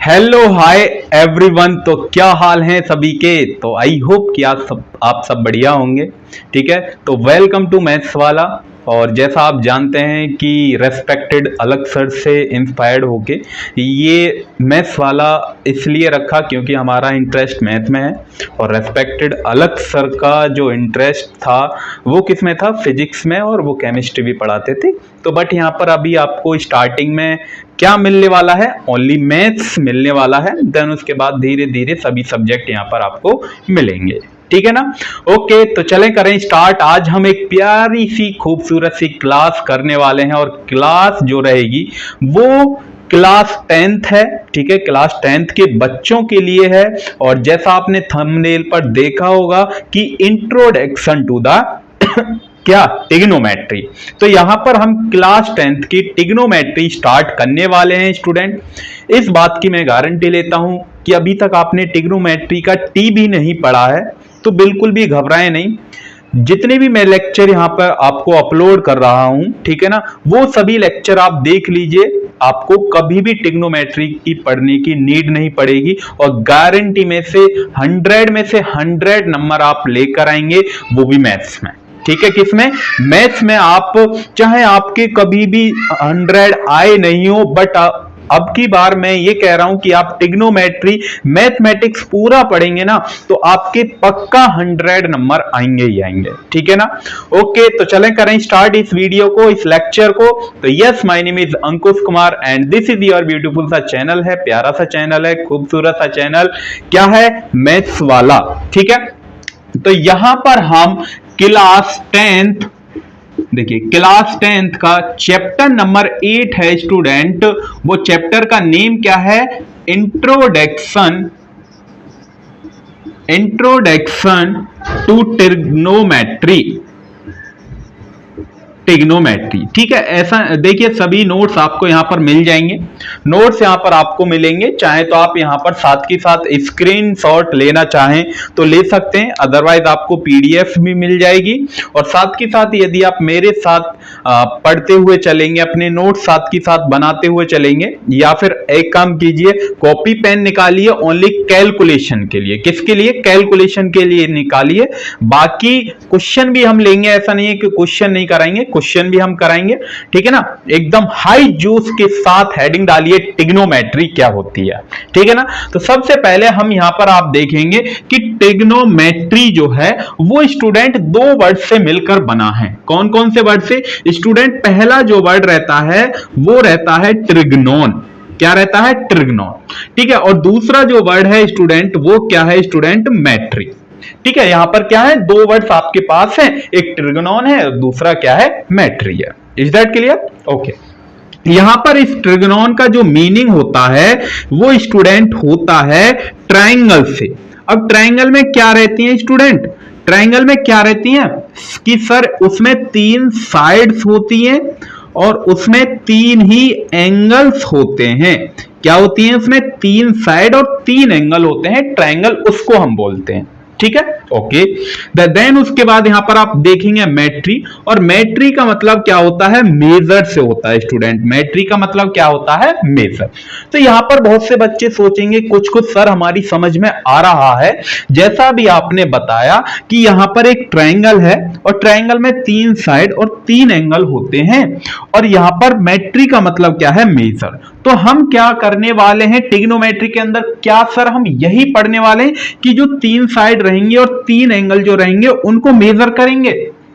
Hello hi everyone. तो क्या हाल है सभी के। तो आई होप कि आप सब बढ़िया होंगे। ठीक है, तो वेलकम टू मैथ्स वाला। और जैसा आप जानते हैं कि रेस्पेक्टेड अलग सर से इंस्पायर्ड होके ये मैथ्स वाला इसलिए रखा क्योंकि हमारा इंटरेस्ट मैथ में है। और रेस्पेक्टेड अलग सर का जो इंटरेस्ट था वो किस में था, फिजिक्स में, और वो केमिस्ट्री भी पढ़ाते थे। तो बट यहाँ पर अभी आपको स्टार्टिंग में क्या मिलने वाला है, ओनली मैथ्स मिलने वाला है। देन उसके बाद धीरे धीरे सभी सब्जेक्ट यहाँ पर आपको मिलेंगे। ठीक है ना। ओके, तो चलें करें स्टार्ट। आज हम एक प्यारी सी खूबसूरत सी क्लास करने वाले हैं और क्लास जो रहेगी वो क्लास 10th है। ठीक है, क्लास 10th के बच्चों के लिए है। और जैसा आपने थंबनेल पर देखा होगा कि इंट्रोडक्शन टू द क्या, टिग्नोमेट्री। तो यहां पर हम क्लास 10th की टिग्नोमेट्री स्टार्ट करने वाले हैं स्टूडेंट। इस बात की मैं गारंटी लेता हूं कि अभी तक आपने टिग्नोमेट्री का टी भी नहीं पढ़ा है तो बिल्कुल भी घबराएं नहीं। जितने भी मैं लेक्चर यहाँ पर आपको अपलोड कर रहा हूं, ठीक है ना, वो सभी लेक्चर आप देख लीजिए। आपको कभी भी टिग्नोमेट्री की पढ़ने की नीड नहीं पड़ेगी और गारंटी में से 100 में से 100 नंबर आप लेकर आएंगे, वो भी मैथ्स में। ठीक है, किसमें, मैथ्स में। आप चाहे आपके कभी भी 100 आए नहीं हो, बट अब की बार मैं ये कह रहा हूं कि आप टिग्नोमेट्री मैथमेटिक्स पूरा पढ़ेंगे ना तो आपके पक्का 100 नंबर आएंगे ही आएंगे। ठीक है ना। ओके, तो चलें करें स्टार्ट इस वीडियो को, इस लेक्चर को। तो yes, my name is Ankush Kumar and this is your beautiful सा चैनल है, प्यारा सा चैनल है, खूबसूरत सा चैनल। क्या है, मैथ्स वाला। ठीक है, तो यहां पर हम क्लास 10th, देखिए क्लास 10th का चैप्टर नंबर 8 है स्टूडेंट। वो चैप्टर का नेम क्या है, इंट्रोडक्शन टू ट्रिग्नोमेट्री। ठीक है, ऐसा देखिए सभी नोट्स आपको यहां पर मिल जाएंगे। नोट्स यहां पर आपको मिलेंगे, चाहे तो आप यहां पर साथ के साथ स्क्रीनशॉट लेना चाहें तो ले सकते हैं, अदरवाइज आपको पीडीएफ भी मिल जाएगी। और साथ के साथ यदि आप मेरे साथ पढ़ते हुए चलेंगे, अपने नोट्स साथ के साथ बनाते हुए चलेंगे, या फिर एक काम कीजिए, कॉपी पेन निकालिए ओनली कैलकुलेशन के लिए। किसके लिए, कैलकुलेशन के लिए निकालिए। बाकी क्वेश्चन भी हम लेंगे, ऐसा नहीं है कि क्वेश्चन नहीं कराएंगे, क्वेश्चन भी हम कराएंगे। ठीक है ना, एकदम हाई जोश के साथ हेडिंग डालिए, टिग्नोमेट्री क्या होती है। ठीक है ना। तो सबसे पहले हम यहां पर आप देखेंगे कि टिग्नोमेट्री जो है वो स्टूडेंट 2 वर्ड से मिलकर बना है। कौन कौन से वर्ड से स्टूडेंट, पहला जो वर्ड रहता है वो रहता है ट्रिग्नोन। क्या रहता है, ट्रिग्नोन। ठीक है, और दूसरा जो वर्ड है स्टूडेंट वो क्या है स्टूडेंट, मेट्री। ठीक है, यहां पर क्या है, 2 वर्ड्स आपके पास हैं, एक ट्रिग्नोन है और दूसरा क्या है, मेट्री है। Is that clear. ओके, यहां पर इस ट्रिग्नोन का जो मीनिंग होता है वो स्टूडेंट होता है ट्राइंगल से। अब ट्राइंगल में क्या रहती है स्टूडेंट, ट्राइंगल में क्या रहती हैं कि सर उसमें 3 साइड्स होती हैं और उसमें 3 ही एंगल्स होते हैं। क्या होती हैं, उसमें 3 साइड और 3 एंगल होते हैं, ट्राइंगल उसको हम बोलते हैं। ठीक है, ओके। देन उसके बाद यहां पर आप देखेंगे मेट्री, और मेट्री का मतलब क्या होता है, मेजर से होता है स्टूडेंट। मेट्री का मतलब क्या होता है, मेजर। तो यहां पर बहुत से बच्चे सोचेंगे कुछ कुछ सर हमारी समझ में आ रहा है, जैसा भी आपने बताया कि यहां पर एक ट्राइंगल है और ट्राइंगल में 3 साइड और 3 एंगल होते हैं, और यहां पर मेट्री का मतलब क्या है, मेजर। तो हम क्या करने वाले हैं टिग्नोमेट्री के अंदर, क्या सर हम यही पढ़ने वाले हैं कि जो 3 साइड रहेंगे और 3 एंगल जो रहेंगे उनको मेजर करेंगे।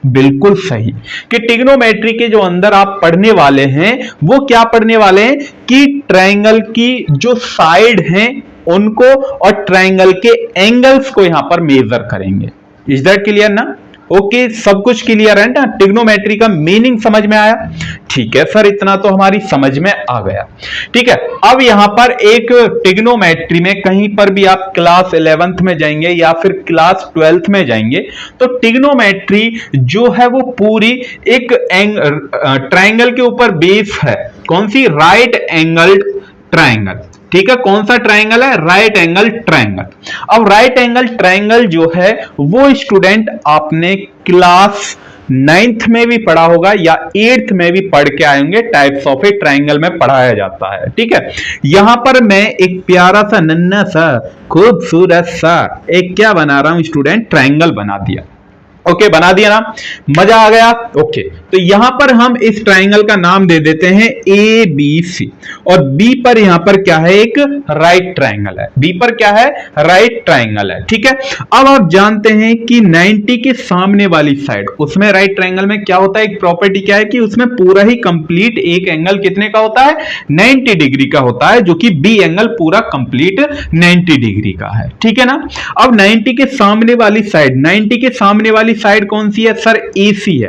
बिल्कुल सही, कि टिग्नोमेट्री के जो अंदर आप पढ़ने वाले हैं वो क्या पढ़ने वाले हैं कि ट्राइंगल की जो साइड हैं उनको और ट्राइंगल के एंगल्स को यहां पर मेजर करेंगे। इज दैट क्लियर ना। ओके, सब कुछ क्लियर है ना, टिग्नोमेट्री का मीनिंग समझ में आया। ठीक है सर, इतना तो हमारी समझ में आ गया। ठीक है, अब यहां पर एक टिग्नोमेट्री में कहीं पर भी आप क्लास 11th में जाएंगे या फिर क्लास 12th में जाएंगे तो टिग्नोमेट्री जो है वो पूरी एक ट्राइंगल के ऊपर बेस है। कौन सी, राइट एंगल्ड ट्राइंगल। ठीक है, कौन सा ट्राइंगल है, राइट एंगल ट्राइंगल। अब राइट एंगल ट्राइंगल जो है वो स्टूडेंट आपने क्लास 9th में भी पढ़ा होगा या 8th में भी पढ़ के आएंगे, टाइप्स ऑफ ए ट्राइंगल में पढ़ाया जाता है। ठीक है, यहां पर मैं एक प्यारा सा नन्हा सा खूबसूरत सा एक क्या बना रहा हूं स्टूडेंट, ट्राइंगल बना दिया। ओके, बना दिया ना, मजा आ गया। ओके, तो यहां पर हम इस ट्राइंगल का नाम दे देते हैं ए बी सी, और बी पर यहां पर क्या है, एक राइट ट्राइंगल है। बी पर क्या है, राइट ट्राइंगल है। ठीक है, अब आप जानते हैं कि 90 के सामने वाली साइड, उसमें राइट ट्राइंगल में क्या होता है, एक प्रॉपर्टी क्या है कि उसमें पूरा ही कंप्लीट एक एंगल कितने का होता है, 90 डिग्री का होता है, जो कि बी एंगल पूरा कंप्लीट 90 डिग्री का है। ठीक है ना, अब 90 के सामने वाली साइड, 90 के सामने वाली साइड कौन सी है सर, AC है,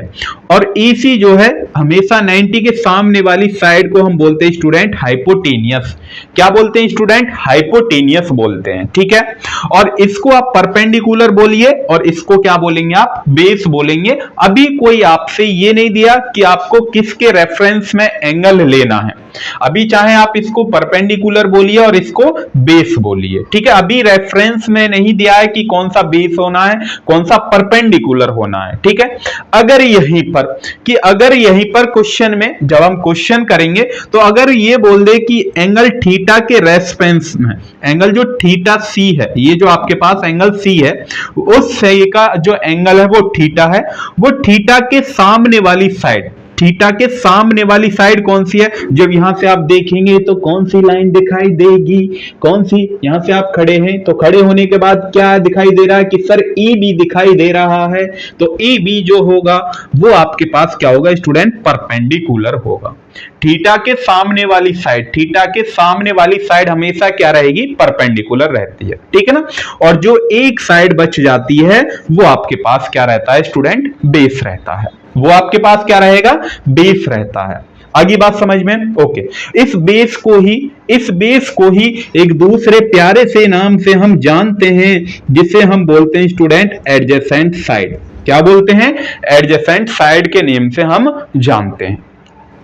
और AC जो है हमेशा 90 के सामने वाली साइड को हम बोलते हैं स्टूडेंट हाइपोटेनियस। क्या बोलते हैं स्टूडेंट, हाइपोटेनियस बोलते हैं। ठीक है, और इसको आप परपेंडिकुलर बोलिए और इसको क्या बोलेंगे आप, बेस बोलेंगे। अभी कोई आपसे ये नहीं दिया कि आपको किसके रेफरेंस में एंगल लेना है, अभी चाहे आप इसको परपेंडिकुलर बोलिए और इसको बेस बोलिए। ठीक है, अभी रेफरेंस में नहीं दिया है कि कौन सा बेस होना है, कौन सा परपेंडिकुलर होना है। ठीक है, अगर यहीं पर क्वेश्चन में जब हम क्वेश्चन करेंगे तो अगर ये बोल दे कि एंगल थीटा के रेस्पेंस में, एंगल जो थीटा सी है, ये जो आपके पास एंगल सी है, उस से का जो एंगल है वो थीटा है, वो थीटा के सामने वाली साइड, थीटा के सामने वाली साइड कौन सी है, जब यहां से आप देखेंगे तो कौन सी लाइन दिखाई देगी, कौन सी, यहां से आप खड़े हैं तो खड़े होने के बाद क्या दिखाई दे रहा है कि सर EB दिखाई दे रहा है, तो EB जो होगा वो आपके पास क्या होगा स्टूडेंट, परपेंडिकुलर होगा। थीटा के सामने वाली साइड, थीटा के सामने वाली साइड हमेशा क्या रहेगी, परपेंडिकुलर रहती है। ठीक है ना, और जो एक साइड बच जाती है वो आपके पास क्या रहता है स्टूडेंट, बेस रहता है, वो आपके पास क्या रहेगा, बेस रहता है। आगे बात समझ में, ओके। इस बेस को ही एक दूसरे प्यारे से नाम से हम जानते हैं, जिसे हम बोलते हैं स्टूडेंट एडजेसेंट साइड। क्या बोलते हैं, एडजेसेंट साइड के नेम से हम जानते हैं।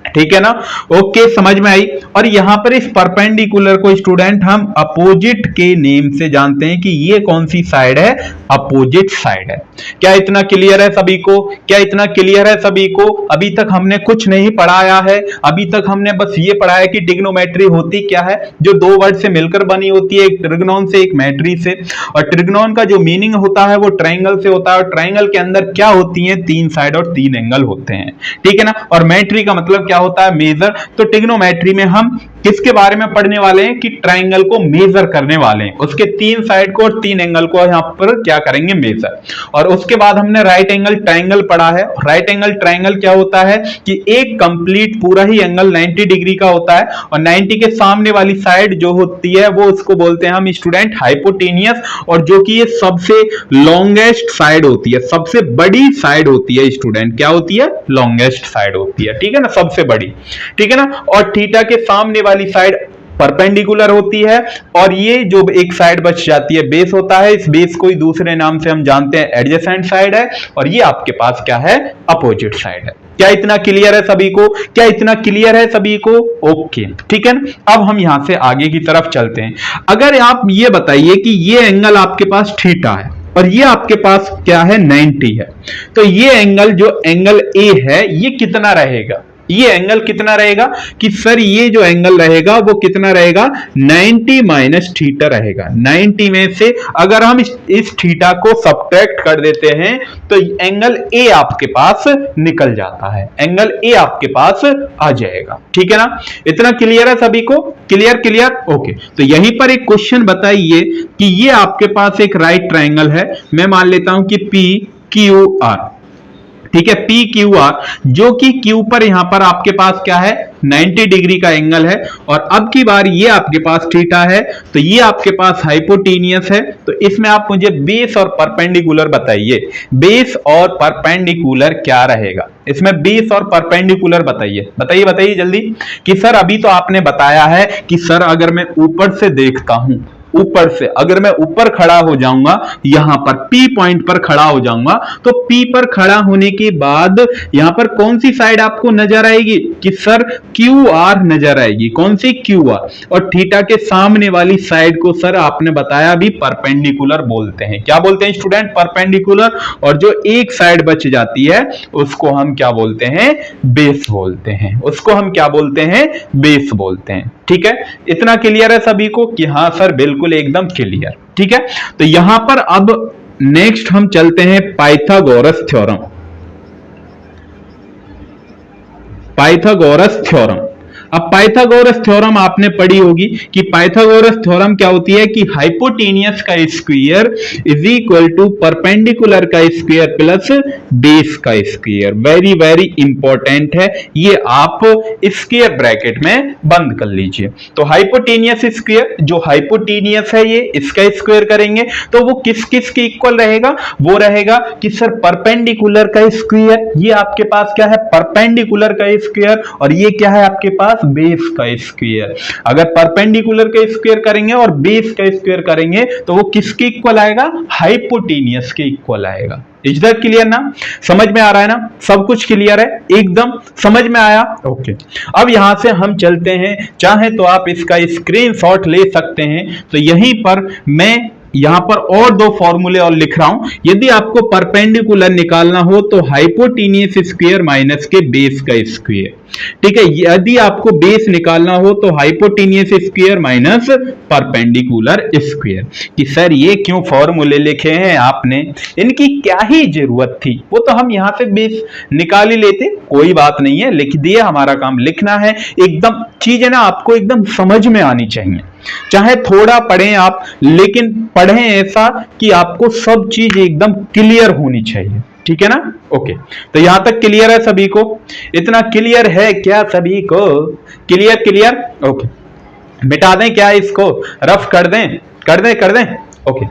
ठीक है ना, ओके, समझ में आई। और यहां पर इस परपेंडिकुलर को स्टूडेंट हम अपोजिट के नेम से जानते हैं कि ये कौन सी साइड है, अपोजिट साइड है। क्या इतना क्लियर है सभी को, क्या इतना क्लियर है सभी को? अभी तक हमने कुछ नहीं पढ़ाया है, अभी तक हमने बस ये पढ़ा है कि ट्रिग्नोमेट्री होती क्या है, जो दो वर्ड से मिलकर बनी होती है, एक ट्रिग्नोन से, एक मेट्री से। और ट्रिग्नोन का जो मीनिंग होता है वो ट्राइंगल से होता है, और ट्राइंगल के अंदर क्या होती है, 3 साइड और 3 एंगल होते हैं। ठीक है ना, और मेट्री का मतलब क्या होता है, मेजर। तो ट्रिग्नोमेट्री में हम किसके बारे में पढ़ने वाले हैं कि ट्राइंगल को मेजर करने वाले हैं, उसके 3 साइड को और 3 एंगल को यहां पर क्या करेंगे, मेजर। और उसके बाद हमने राइट एंगल ट्राइंगल पढ़ा है। राइट एंगल ट्राइंगल क्या होता है कि एक कंप्लीट पूरा ही एंगल 90 डिग्री का होता है, और 90 के सामने वाली साइड जो होती है वो उसको बोलते हैं हम स्टूडेंट हाइपोटेनियस, और जो कि ये सबसे लॉन्गेस्ट साइड होती है, सबसे बड़ी साइड होती है स्टूडेंट। क्या होती है, लॉन्गेस्ट साइड होती है। ठीक है ना, सबसे बड़ी। ठीक है ना, और थीटा के सामने वाली साइड परपेंडिकुलर होती है, और ये जो एक साइड बच जाती है बेस होता है, इस बेस को ही दूसरे नाम से हम जानते हैं एडजेसेंट साइड है, और ये आपके पास क्या है, अपोजिट साइड है। क्या इतना क्लियर है सभी को, क्या इतना क्लियर है सभी को? ओके, ठीक है ना। अब हम यहां से आगे की तरफ चलते हैं। अगर आप ये बताइए कि ये एंगल आपके पास थीटा है और ये आपके पास क्या है, 90 है, तो ये एंगल जो एंगल ए है ये कितना रहेगा, ये एंगल कितना रहेगा कि सर ये जो एंगल रहेगा वो कितना रहेगा, 90 माइनस थीटा रहेगा। 90 में से अगर हम इस थीटा को सब्ट्रैक्ट कर देते हैं तो एंगल ए आपके पास निकल जाता है, एंगल ए आपके पास आ जाएगा। ठीक है ना, इतना क्लियर है सभी को, क्लियर क्लियर, ओके। तो यहीं पर एक क्वेश्चन बताइए कि ये आपके पास एक राइट ट्राइंगल है, मैं मान लेता हूं कि PQR, ठीक है, PQR, जो कि Q पर यहां पर आपके पास क्या है, 90 डिग्री का एंगल है, और अब की बार ये आपके पास थीटा है, तो ये आपके पास हाइपोटेनियस है। तो इसमें आप मुझे बेस और परपेंडिकुलर बताइए, बेस और परपेंडिकुलर क्या रहेगा इसमें, बेस और परपेंडिकुलर बताइए, बताइए बताइए जल्दी। कि सर अभी तो आपने बताया है कि सर अगर मैं ऊपर से देखता हूं ऊपर से, अगर मैं ऊपर खड़ा हो जाऊंगा, यहां पर P पॉइंट पर खड़ा हो जाऊंगा, तो P पर खड़ा होने के बाद यहां पर कौन सी साइड आपको नजर आएगी कि सर QR नजर आएगी। कौन सी? QR। और थीटा के सामने वाली साइड को सर आपने बताया भी परपेंडिकुलर बोलते हैं। क्या बोलते हैं स्टूडेंट? परपेंडिकुलर। और जो एक साइड बच जाती है उसको हम क्या बोलते हैं? बेस बोलते हैं। उसको हम क्या बोलते हैं? बेस बोलते हैं। ठीक है, इतना क्लियर है सभी को कि हाँ सर बिल्कुल एकदम क्लियर। ठीक है, तो यहां पर अब नेक्स्ट हम चलते हैं पाइथागोरस थ्योरम। Pythagoras theorem. अब पाइथागोरस थ्योरम आपने पढ़ी होगी कि पाइथागोरस थ्योरम क्या होती है कि हाइपोटेनियस का square is equal to perpendicular का स्क्वायर प्लस बेस का स्क्वायर। वेरी वेरी इंपॉर्टेंट है, ये आप स्क्वायर ब्रैकेट में बंद कर लीजिए। तो हाइपोटेनियस स्क्वायर, जो हाइपोटेनियस है ये, इसका स्क्वायर करेंगे तो वो किस किस के इक्वल रहेगा? वो रहेगा कि सर परपेंडिकुलर का स्क्वायर, ये आपके पास क्या है? परपेंडिकुलर का स्क्वायर। और ये क्या है आपके पास? बेस का स्क्वायर। अगर परपेंडिकुलर का स्क्वायर करेंगे और बेस का स्क्वायर करेंगे तो वो किसके इक्वल आएगा? हाइपोटेनियस के इक्वल आएगा। इज दैट क्लियर ना? समझ में आ रहा है ना? सब कुछ क्लियर है? एकदम समझ में आया? ओके। अब यहां से हम चलते हैं, चाहे तो आप इसका स्क्रीनशॉट ले सकते हैं। तो यहीं पर मैं यहां पर और दो फॉर्मूले और लिख रहा हूं। यदि आपको परपेंडिकुलर निकालना हो तो हाइपोटेनियस स्क्वायर माइनस के बेस का स्क्वायर। ठीक है, यदि आपको बेस निकालना हो तो hypotenuse square minus perpendicular square. कि सर ये क्यों फॉर्मूले लिखे हैं आपने, इनकी क्या ही जरूरत थी? वो तो हम यहां से बेस निकाल ही लेते। कोई बात नहीं है, लिख दिए, हमारा काम लिखना है। एकदम चीज है ना, आपको एकदम समझ में आनी चाहिए। चाहे थोड़ा पढ़ें आप, लेकिन पढ़ें ऐसा कि आपको सब चीज एकदम क्लियर होनी चाहिए। ठीक है ना? ओके, तो यहां तक क्लियर है सभी को? इतना क्लियर है क्या सभी को? Clear clear? ओके, मिटा दें क्या इसको? रफ कर दें? कर दें कर दें? ओके,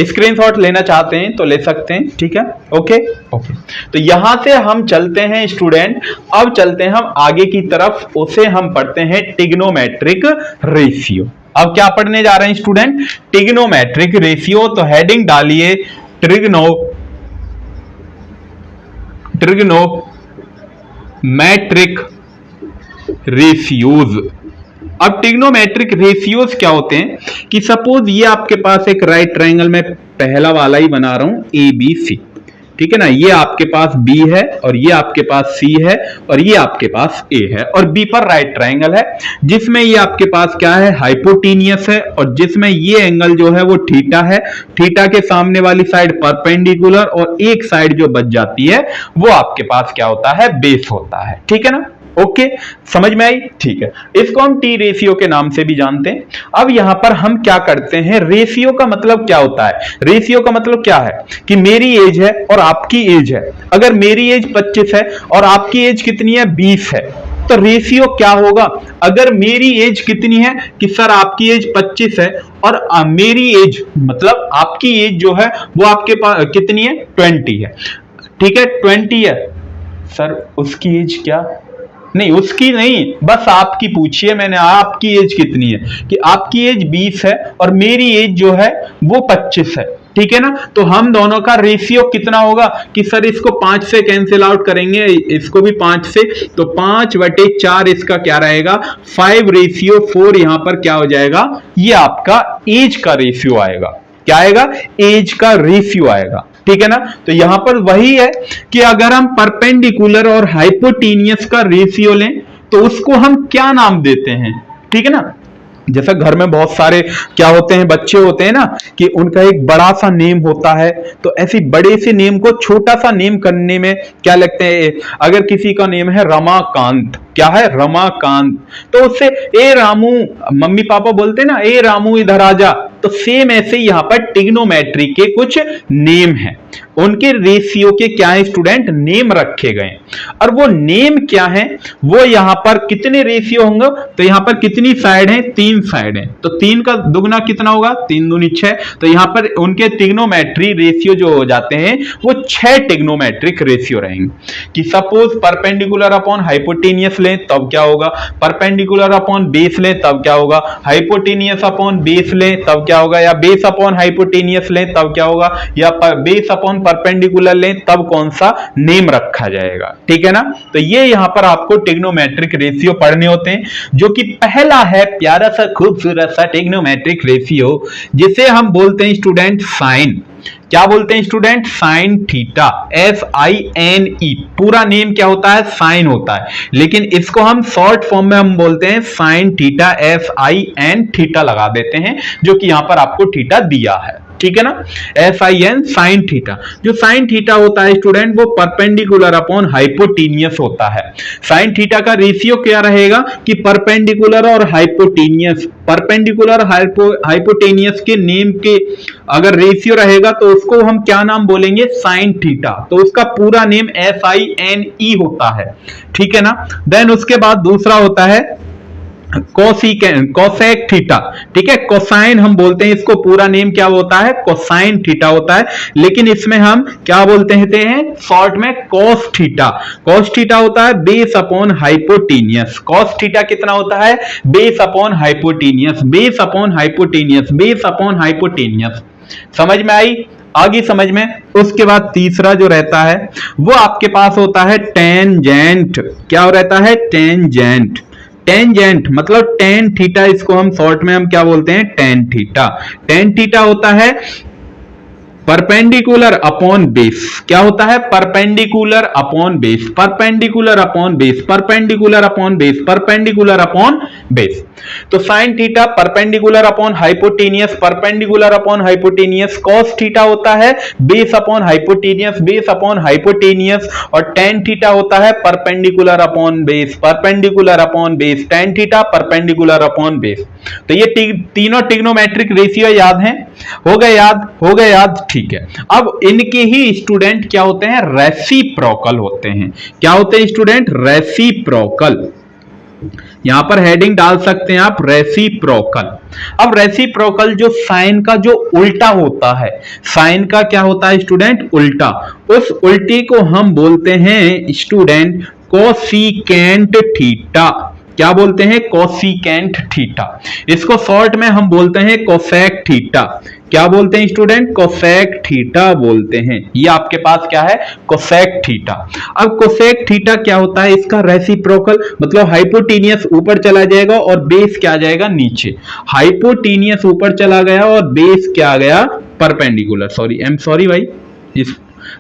स्क्रीनशॉट लेना चाहते हैं तो ले सकते हैं। ठीक है, ओके ओके। तो यहां से हम चलते हैं स्टूडेंट, अब चलते हैं हम आगे की तरफ, उसे हम पढ़ते हैं ट्रिग्नोमेट्रिक रेशियो। अब क्या पढ़ने जा रहे हैं स्टूडेंट? Trigonometric ratio. तो हेडिंग डालिए ट्रिग्नोमेट्रिक रेशियोज। अब ट्रिग्नोमेट्रिक रेशियोज क्या होते हैं कि सपोज ये आपके पास एक राइट ट्रायंगल में पहला वाला ही बना रहा हूं ABC। ठीक है ना, ये आपके पास B है और ये आपके पास C है और ये आपके पास A है और B पर राइट ट्रायंगल है, जिसमें ये आपके पास क्या है? हाइपोटेनियस है और जिसमें ये एंगल जो है वो थीटा है। थीटा के सामने वाली साइड परपेंडिकुलर और एक साइड जो बच जाती है वो आपके पास क्या होता है? बेस होता है। ठीक है ना? ओके, समझ में आई? ठीक है, इसको हम टी रेशियो के नाम से भी जानते हैं। अब यहां पर हम क्या करते हैं? रेशियो का मतलब क्या होता है? रेशियो का मतलब क्या है कि मेरी एज है और आपकी एज है। अगर मेरी एज 25 है और आपकी एज कितनी है? 20 है, तो रेशियो क्या होगा? अगर मेरी एज कितनी है कि सर आपकी एज 25 है और मेरी एज मतलब आपकी एज जो है वो आपके पास कितनी है? 20 है। ठीक है, 20 है। सर उसकी एज क्या? नहीं, उसकी नहीं, बस आपकी पूछिए मैंने, आपकी एज कितनी है? कि आपकी एज 20 है और मेरी एज जो है वो 25 है। ठीक है ना? तो हम दोनों का रेशियो कितना होगा कि सर इसको 5 से कैंसिल आउट करेंगे, इसको भी 5 से, तो 5/4 इसका क्या रहेगा? 5:4। यहां पर क्या हो जाएगा? ये आपका एज का रेशियो आएगा। क्या आएगा? एज का रेशियो आएगा। ठीक है ना? तो यहां पर वही है कि अगर हम परपेंडिकुलर और हाइपोटेनियस का रेशियो लें तो उसको हम क्या नाम देते हैं? ठीक है ना? जैसा घर में बहुत सारे क्या होते हैं, बच्चे होते हैं ना, कि उनका एक बड़ा सा नेम होता है, तो ऐसी बड़े से नेम को छोटा सा नेम करने में क्या लगते हैं? अगर किसी का नेम है रमाकांत, क्या है? रमाकांत, तो उससे ए रामू, मम्मी पापा बोलते हैं ना, ए रामू इधर आ जा। तो सेम ऐसे यहां पर ट्रिग्नोमेट्री के कुछ नेम है। उनके रेशियो के क्या है स्टूडेंट, नेम रखे गए। और वो नेम क्या है, वो यहां पर कितने रेशियो होंगे, तो यहां पर कितनी साइड है, 3 साइड है, तो 3 का दुगना कितना होगा, 3 दूनी 6। तो यहां पर उनके ट्रिग्नोमेट्री रेशियो जो हो जाते हैं वो 6 ट्रिग्नोमेट्रिक रेशियो रहेंगे। कि सपोज परपेंडिकुलर अपॉन हाइपोटेनियस लें तब क्या होगा, परपेंडिकुलर अपॉन बेस लें तब क्या होगा, हाइपोटेनियस अपॉन बेस लें तब क्या होगा, या बेस अपॉन हाइपोटेनियस लें तब क्या होगा, या बेस अपॉन परपेंडिकुलर लें तब कौन सा नेम रखा जाएगा। ठीक है ना। तो ये यहां पर आपको ट्रिग्नोमेट्रिक रेशियो पढ़ने होते हैं, जो कि पहला है प्यारा सा खूबसूरत सा ट्रिग्नोमेट्रिक रेशियो, जिसे हम बोलते हैं स्टूडेंट साइन। क्या बोलते हैं स्टूडेंट, साइन थीटा, SINE। पूरा नेम क्या होता है, साइन होता है, लेकिन इसको हम शॉर्ट फॉर्म में हम बोलते हैं साइन थीटा, SIN थीटा लगा देते हैं, जो कि यहां पर आपको थीटा दिया है। ठीक है ना, SIN साइन थीटा। जो साइन थीटा होता है स्टूडेंट वो परपेंडिकुलर अपॉन हाइपोटेनियस होता है। साइन थीटा का रेशियो क्या रहेगा कि परपेंडिकुलर और हाइपोटेनियस, परपेंडिकुलर हाइपोटेनियस के नेम के अगर रेशियो रहेगा तो उसको हम क्या नाम बोलेंगे, साइन थीटा। तो उसका पूरा नेम SINE होता है। ठीक है ना। देन उसके बाद दूसरा होता है कोसेक थीटा। ठीक है, कोसाइन हम बोलते हैं इसको, पूरा नेम क्या होता है, कोसाइन थीटा होता है, लेकिन इसमें हम क्या बोलते हैं शॉर्ट में, कोस थीटा। कोस थीटा होता है base upon hypotenuse. Cos theta कितना होता है, base upon hypotenuse, base upon hypotenuse, base upon hypotenuse. समझ में आई, आगे समझ में। उसके बाद तीसरा जो रहता है वो आपके पास होता है टेंजेंट। क्या रहता है, टेंजेंट। टेंजेंट मतलब टेन थीटा, इसको हम शॉर्ट में हम क्या बोलते हैं, टेन थीटा। टेन थीटा होता है परपेंडिकुलर अपॉन बेस। क्या होता है, perpendicular upon base, perpendicular upon base, perpendicular upon base, perpendicular upon base. तो sine theta perpendicular upon hypotenuse, perpendicular upon hypotenuse. Cos theta होता है base upon hypotenuse, base upon hypotenuse. और tan theta होता है perpendicular upon base, perpendicular upon base, tan theta perpendicular upon base. तो ये तीनों trigonometric ratio याद हैं, हो गए याद, हो गए याद। ठीक है, अब इनके ही स्टूडेंट क्या होते हैं, रेसिप्रोकल होते हैं। क्या होते हैं स्टूडेंट, रेसिप्रोकल। यहां पर हेडिंग डाल सकते हैं आप, रेसिप्रोकल। अब रेसिप्रोकल जो साइन का जो उल्टा होता है, साइन का क्या होता है स्टूडेंट, उल्टा, उस उल्टे को हम बोलते हैं स्टूडेंट कोसिकेंट थीटा। क्या बोलते हैं, कोसिकेंट थीटा। इसको शॉर्ट में हम बोलते हैं कोसेक थीटा। क्या बोलते हैं स्टूडेंट, कोसेक थीटा बोलते हैं। ये आपके पास क्या है, कोसेक थीटा। अब कोसेक थीटा क्या होता है, इसका रेसिप्रोकल मतलब हाइपोटेनियस ऊपर चला जाएगा और बेस क्या आ जाएगा, नीचे। हाइपोटेनियस ऊपर चला गया और बेस क्या आ गया, perpendicular. Sorry, I am sorry भाई, इस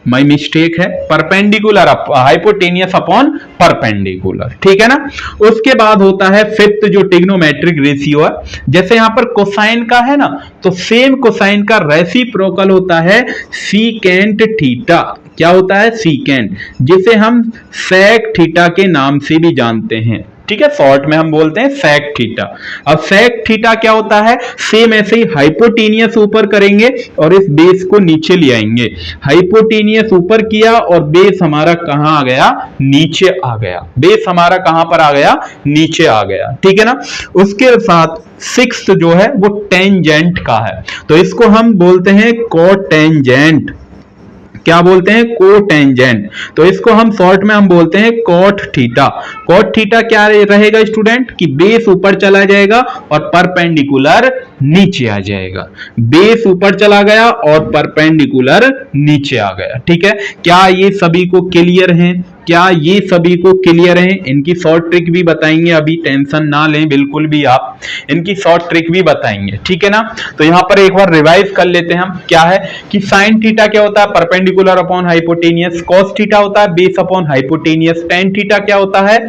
माई मिस्टेक है, परपेंडिकुलर हाइपोटेनियस अपॉन परपेंडिकुलर। ठीक है ना। उसके बाद होता है फिफ्थ जो ट्रिग्नोमेट्रिक रेशियो है, जैसे यहां पर कोसाइन का है ना, तो सेम कोसाइन का रेसिप्रोकल होता है सीकेंट थीटा। क्या होता है, सीकेंट, जिसे हम सेक थीटा के नाम से भी जानते हैं। ठीक है, शॉर्ट में हम बोलते हैं सेक थीटा। अब सेक थीटा क्या होता है, सेम ऐसे ही हाइपोटेनियस ऊपर करेंगे और इस बेस को नीचे ले आएंगे। हाइपोटेनियस ऊपर किया और बेस हमारा कहां आ गया, नीचे आ गया। बेस हमारा कहां पर आ गया, नीचे आ गया। ठीक है ना। उसके साथ सिक्स्थ जो है वो टेंजेंट का है, तो इसको हम बोलते हैं कोटेंजेंट। क्या बोलते हैं, कोटेंजेंट। तो इसको हम शॉर्ट में हम बोलते हैं कोट थीटा। कोट थीटा क्या रहेगा स्टूडेंट, कि बेस ऊपर चला जाएगा और परपेंडिकुलर नीचे आ जाएगा। बेस ऊपर चला गया और परपेंडिकुलर नीचे आ गया। ठीक है, क्या ये सभी को क्लियर है, क्या ये सभी को क्लियर है। इनकी शॉर्ट ट्रिक भी बताएंगे, अभी टेंशन ना लें बिल्कुल भी आप, इनकी शॉर्ट ट्रिक भी बताएंगे। ठीक है ना। तो यहां पर एक बार रिवाइज कर लेते हैं हम, क्या है कि साइन थीटा क्या होता है, perpendicular upon hypotenuse. Cos theta होता है base upon hypotenuse. Tan theta क्या होता है,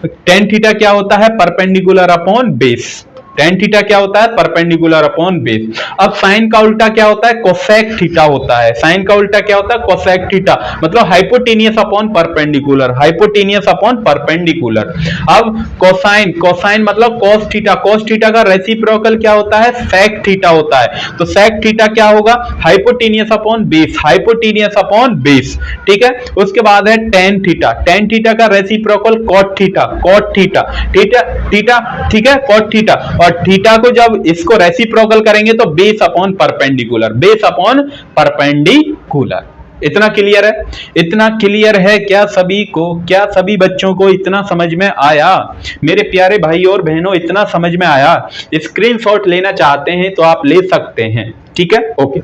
टेन थीटा क्या होता है, perpendicular upon base. tan theta क्या होता है? Perpendicular upon base. अब साइन का उल्टा क्या होता है? कोसेक थीटा होता है। साइन का उल्टा क्या होता है? कोसेक थीटा, मतलब hypotenuse upon perpendicular, hypotenuse upon perpendicular. अब कोसाइन, कोसाइन मतलब cos थीटा, cos थीटा का रेसिप्रोकल क्या होता है? सेक थीटा होता है। तो सेक थीटा क्या होगा? Hypotenuse upon base, hypotenuse upon base, ठीक है। उसके बाद है tan थीटा, tan थीटा का reciprocal cot theta, cot theta, theta theta, ठीक है, cot थीटा। और थीटा को जब इसको रेसिप्रोकल करेंगे तो base upon perpendicular, base upon perpendicular. इतना क्लियर है? इतना क्लियर है क्या सभी को? क्या सभी बच्चों को इतना समझ में आया? मेरे प्यारे भाई और बहनों, इतना समझ में आया? स्क्रीनशॉट लेना चाहते हैं तो आप ले सकते हैं, ठीक है, ओके।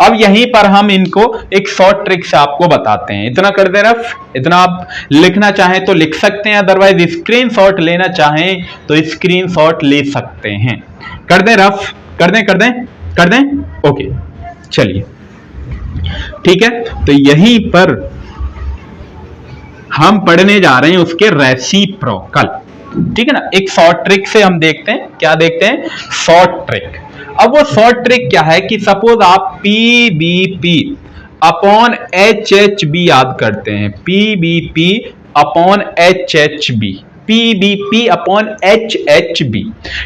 अब यहीं पर हम इनको एक शॉर्ट ट्रिक से आपको बताते हैं। इतना कर दे रफ, इतना आप लिखना चाहें तो लिख सकते हैं, अदरवाइज स्क्रीनशॉट लेना चाहें तो स्क्रीनशॉट ले सकते हैं। कर दें रफ, कर दें, कर दें, कर दें, ओके, चलिए, ठीक है। तो यहीं पर हम पढ़ने जा रहे हैं उसके रेसिप्रोकल, ठीक है ना। एक शॉर्ट ट्रिक से हम देखते हैं, क्या देखते हैं? Short trick. अब वो शॉर्ट ट्रिक क्या है कि सपोज आप PBP अपॉन HHB याद करते हैं, PBP upon HHB, PBP upon HHB,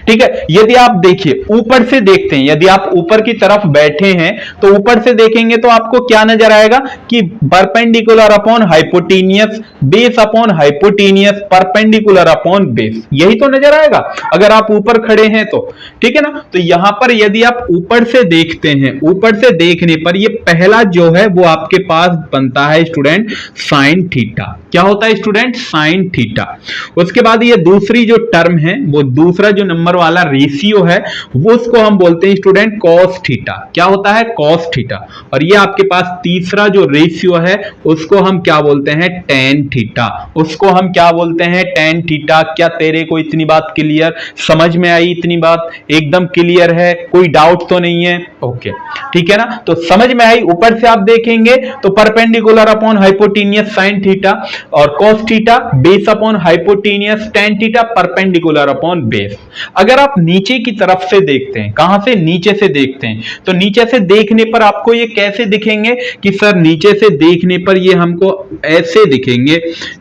ठीक है। यदि आप देखिए ऊपर से देखते हैं, यदि आप ऊपर की तरफ बैठे हैं तो ऊपर से देखेंगे तो आपको क्या नजर आएगा कि perpendicular upon hypotenuse, base upon hypotenuse, perpendicular upon base, यही तो नजर आएगा अगर आप ऊपर खड़े हैं तो, ठीक है ना। तो यहां पर यदि आप ऊपर से देखते हैं, ऊपर से देखने पर ये पहला जो है वो आपके पास बनता है स्टूडेंट साइन थीटा। क्या होता है स्टूडेंट? Sine theta. उसके बाद ये दूसरी जो टर्म है, वो दूसरा जो नंबर वाला रेशियो है, वो उसको हम बोलते हैं स्टूडेंट कॉस थीटा। क्या होता है? Cos theta. और ये आपके पास तीसरा जो रेशियो है उसको हम क्या बोलते हैं? Tan theta. उसको हम क्या बोलते हैं? Tan theta. क्या तेरे को इतनी बात क्लियर समझ में आई? इतनी बात एकदम क्लियर है, कोई डाउट तो नहीं है? ओके, ठीक है ना। तो समझ में आई? ऊपर से आप देखेंगे तो perpendicular upon hypotenuse sine theta और cos theta, base upon hypotenuse tan theta, perpendicular upon base. अगर आप नीचे की तरफ से देखते हैं, कहां से? नीचे से देखते हैं, तो नीचे से देखने पर आपको ये कैसे दिखेंगे कि सर नीचे से देखने पर ये हमको ऐसे दिखेंगे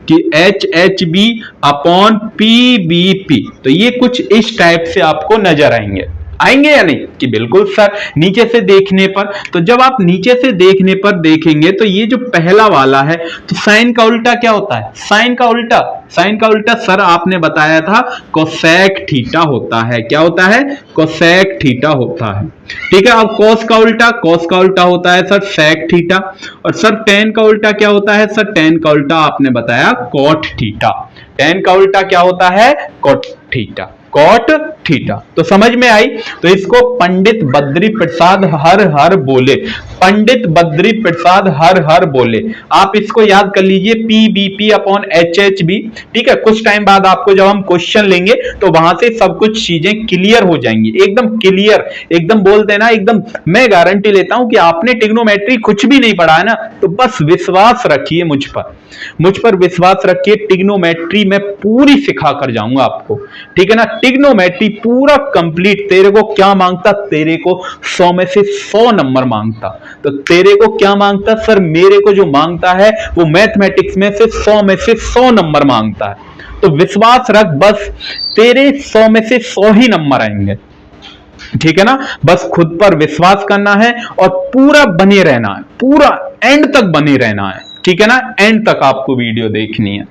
कि HHB अपॉन PBP। तो ये कुछ इस टाइप से आपको नजर आएंगे, आएंगे या नहीं? कि बिल्कुल सर, नीचे से देखने पर। तो जब आप नीचे से देखने पर देखेंगे तो ये जो पहला वाला है, तो साइन का उल्टा क्या होता है? साइन का उल्टा, साइन का उल्टा सर आपने बताया था कोसेक थीटा होता है। क्या होता है? कोसेक थीटा होता है, ठीक है। अब कॉस का उल्टा, कॉस का उल्टा होता है सर सेक थीटा। और सर टेन का उल्टा क्या होता है? सर टेन का उल्टा आपने बताया कॉट थीटा। टेन का उल्टा क्या होता है? Cot theta, cot theta. तो समझ में आई? तो इसको पंडित बद्री प्रसाद हर हर बोले, पंडित बद्री प्रसाद हर हर बोले। आप इसको याद कर लीजिए, PBP अपॉन HHB, ठीक है। कुछ टाइम बाद आपको जब हम क्वेश्चन लेंगे तो वहां से सब कुछ चीजें क्लियर हो जाएंगी, एकदम क्लियर, एकदम बोल देना एकदम। मैं गारंटी लेता हूं कि आपने ट्रिग्नोमेट्री कुछ भी नहीं पढ़ा है ना, तो बस विश्वास रखिए मुझ पर विश्वास रखिए। ट्रिग्नोमेट्री मैं पूरी सिखा कर जाऊंगा आपको, ठीक है ना। ट्रिग्नोमेट्री पूरा कंप्लीट। तेरे को क्या मांगता? तेरे को 100 में से 100 नंबर मांगता। तो तेरे को क्या मांगता? सर मेरे को जो मांगता है वो मैथमेटिक्स में से 100 में से 100 नंबर मांगता है। तो विश्वास रख, बस तेरे 100 में से 100 ही नंबर आएंगे, ठीक है ना। बस खुद पर विश्वास करना है और पूरा बने रहना है, पूरा एंड तक बने रहना है, ठीक है ना। एंड तक आपको वीडियो देखनी है।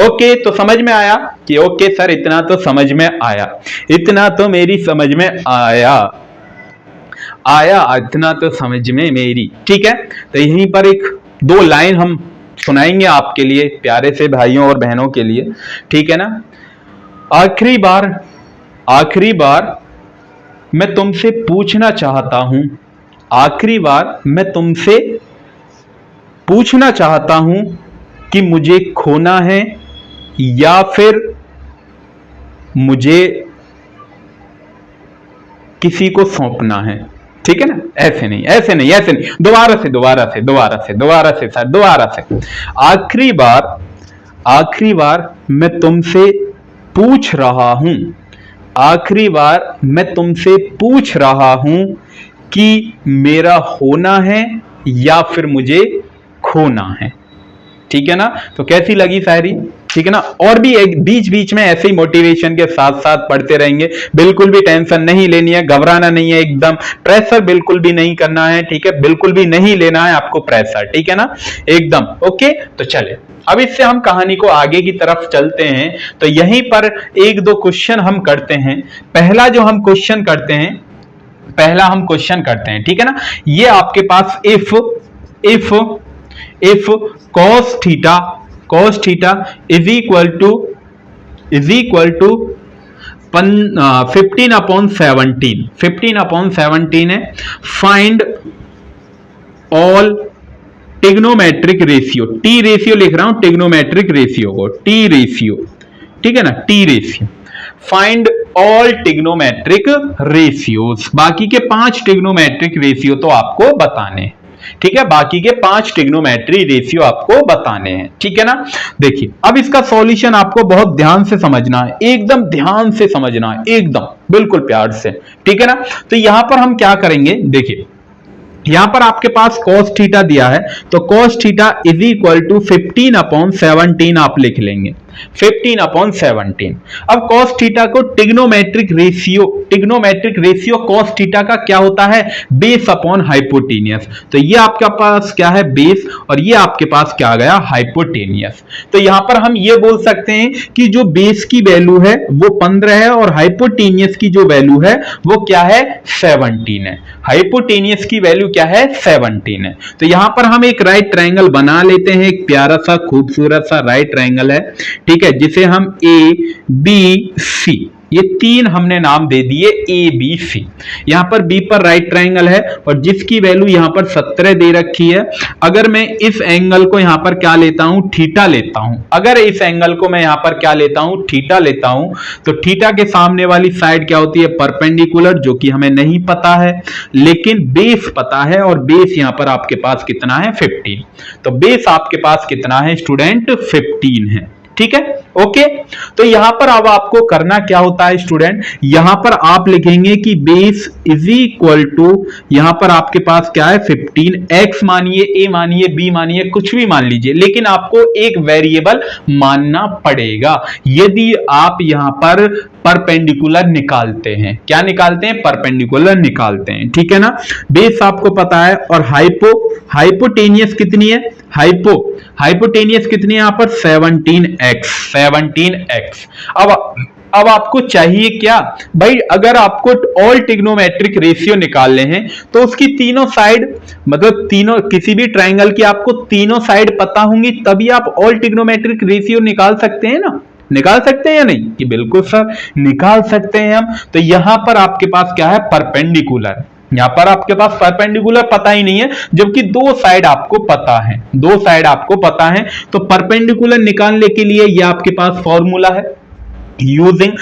ओके, तो समझ में आया कि ओके सर इतना तो समझ में आया, इतना तो मेरी समझ में आया, इतना तो समझ में मेरी, ठीक है। तो यहीं पर एक दो लाइन हम सुनाएंगे आपके लिए, प्यारे से भाइयों और बहनों के लिए, ठीक है ना। आखिरी बार मैं तुमसे पूछना चाहता हूं, आखिरी बार मैं तुमसे पूछना चाहता हूं कि मुझे खोना है या फिर मुझे किसी को सौंपना है, ठीक है ना। ऐसे नहीं, ऐसे नहीं, ऐसे नहीं, दोबारा से सर, दोबारा से। आखिरी बार मैं तुमसे पूछ रहा हूं आखिरी बार मैं तुमसे पूछ रहा हूं कि मेरा होना है या फिर मुझे खोना है। ठीक है ना। तो कैसी लगी शायरी, ठीक है ना। और भी एक बीच बीच में ऐसे ही मोटिवेशन के साथ साथ पढ़ते रहेंगे। बिल्कुल भी टेंशन नहीं लेनी है, घबराना नहीं है, एकदम प्रेशर बिल्कुल भी नहीं करना है, ठीक है। बिल्कुल भी नहीं लेना है आपको प्रेशर, ठीक है ना, एकदम ओके। तो चले अब इससे हम कहानी को आगे की तरफ चलते हैं। तो यहीं पर एक दो क्वेश्चन हम करते हैं। पहला जो हम क्वेश्चन करते हैं, ठीक है ना। ये आपके पास if cos theta is equal to 15/17 है। Find all trigonometric ratio, T ratio लिख रहा हूं, टिग्नोमेट्रिक रेशियो को टी रेशियो, ठीक है ना, T ratio. Find all trigonometric ratios, बाकी के 5 टिग्नोमेट्रिक रेशियो तो आपको बताने हैं, ठीक है। बाकी के 5 टिग्नोमेट्री रेशियो आपको बताने हैं, ठीक है ना। देखिए अब इसका सॉल्यूशन आपको बहुत ध्यान से समझना है, एकदम ध्यान से समझना है, एकदम बिल्कुल प्यार से, ठीक है ना। तो यहां पर हम क्या करेंगे, देखिए यहां पर आपके पास cos थीटा दिया है, तो cos theta is equal to 15/17 आप लिख लेंगे, 15/17। अब cos थीटा को टिग्नोमेट्रिक रेशियो cos थीटा का क्या होता है, बेस अपॉन हाइपोटेनियस। तो ये आपके पास क्या है, बेस, और ये आपके पास क्या आ गया, हाइपोटेनियस। तो यहां पर हम ये बोल सकते हैं कि जो बेस की वैल्यू है वो 15 है और हाइपोटेनियस की जो वैल्यू है वो क्या है, 17 है। हाइपोटेनियस की वैल्यू क्या है, 17 है। तो यहां पर हम एक राइट ट्रायंगल बना लेते हैं, एक प्यारा सा खूबसूरत सा राइट ट्रायंगल है, ठीक है, जिसे हम ए बी सी, ये 3 हमने नाम दे दिए ए बी सी। यहां पर बी पर राइट ट्रायंगल है और जिसकी वैल्यू यहां पर 17 दे रखी है। अगर मैं इस एंगल को यहां पर क्या लेता हूं, थीटा लेता हूं, अगर इस एंगल को मैं यहां पर क्या लेता हूं, थीटा लेता हूं, तो थीटा के सामने वाली साइड क्या होती है, परपेंडिकुलर, जो कि हमें नहीं पता है, लेकिन बेस पता है, और बेस यहां पर आपके पास कितना है, 15। तो बेस आपके पास कितना है स्टूडेंट, 15 है, ठीक है, ओके। तो यहां पर अब आपको करना क्या होता है स्टूडेंट, यहां पर आप लिखेंगे कि बेस इज इक्वल टू, यहां पर आपके पास क्या है, 15, x मानिए, a मानिए, b मानिए, कुछ भी मान लीजिए, लेकिन आपको एक वेरिएबल मानना पड़ेगा यदि आप यहां पर परपेंडिकुलर निकालते हैं। क्या निकालते हैं, परपेंडिकुलर निकालते हैं, ठीक है ना। बेस आपको पता है, और हाइपोटेनियस कितनी है, हाइपोटेनियस कितनी है यहां पर, 17x। अब आपको चाहिए क्या भाई, अगर आपको ऑल टिग्नोमेट्रिक रेशियो निकालने हैं तो उसकी तीनों साइड, मतलब तीनों, किसी भी ट्रायंगल की आपको तीनों साइड पता होंगी, तभी आप ऑल टिग्नोमेट्रिक रेशियो निकाल सकते हैं ना, निकाल सकते हैं या नहीं, कि बिल्कुल सर निकाल सकते हैं हम। तो यहां पर आपके पास क्या है, परपेंडिकुलर, यहां पर आपके पास परपेंडिकुलर पता ही नहीं है, जबकि 2 साइड आपको पता है, 2 साइड आपको पता है। तो परपेंडिकुलर निकालने के लिए यह आपके पास फॉर्मूला है, यूजिंग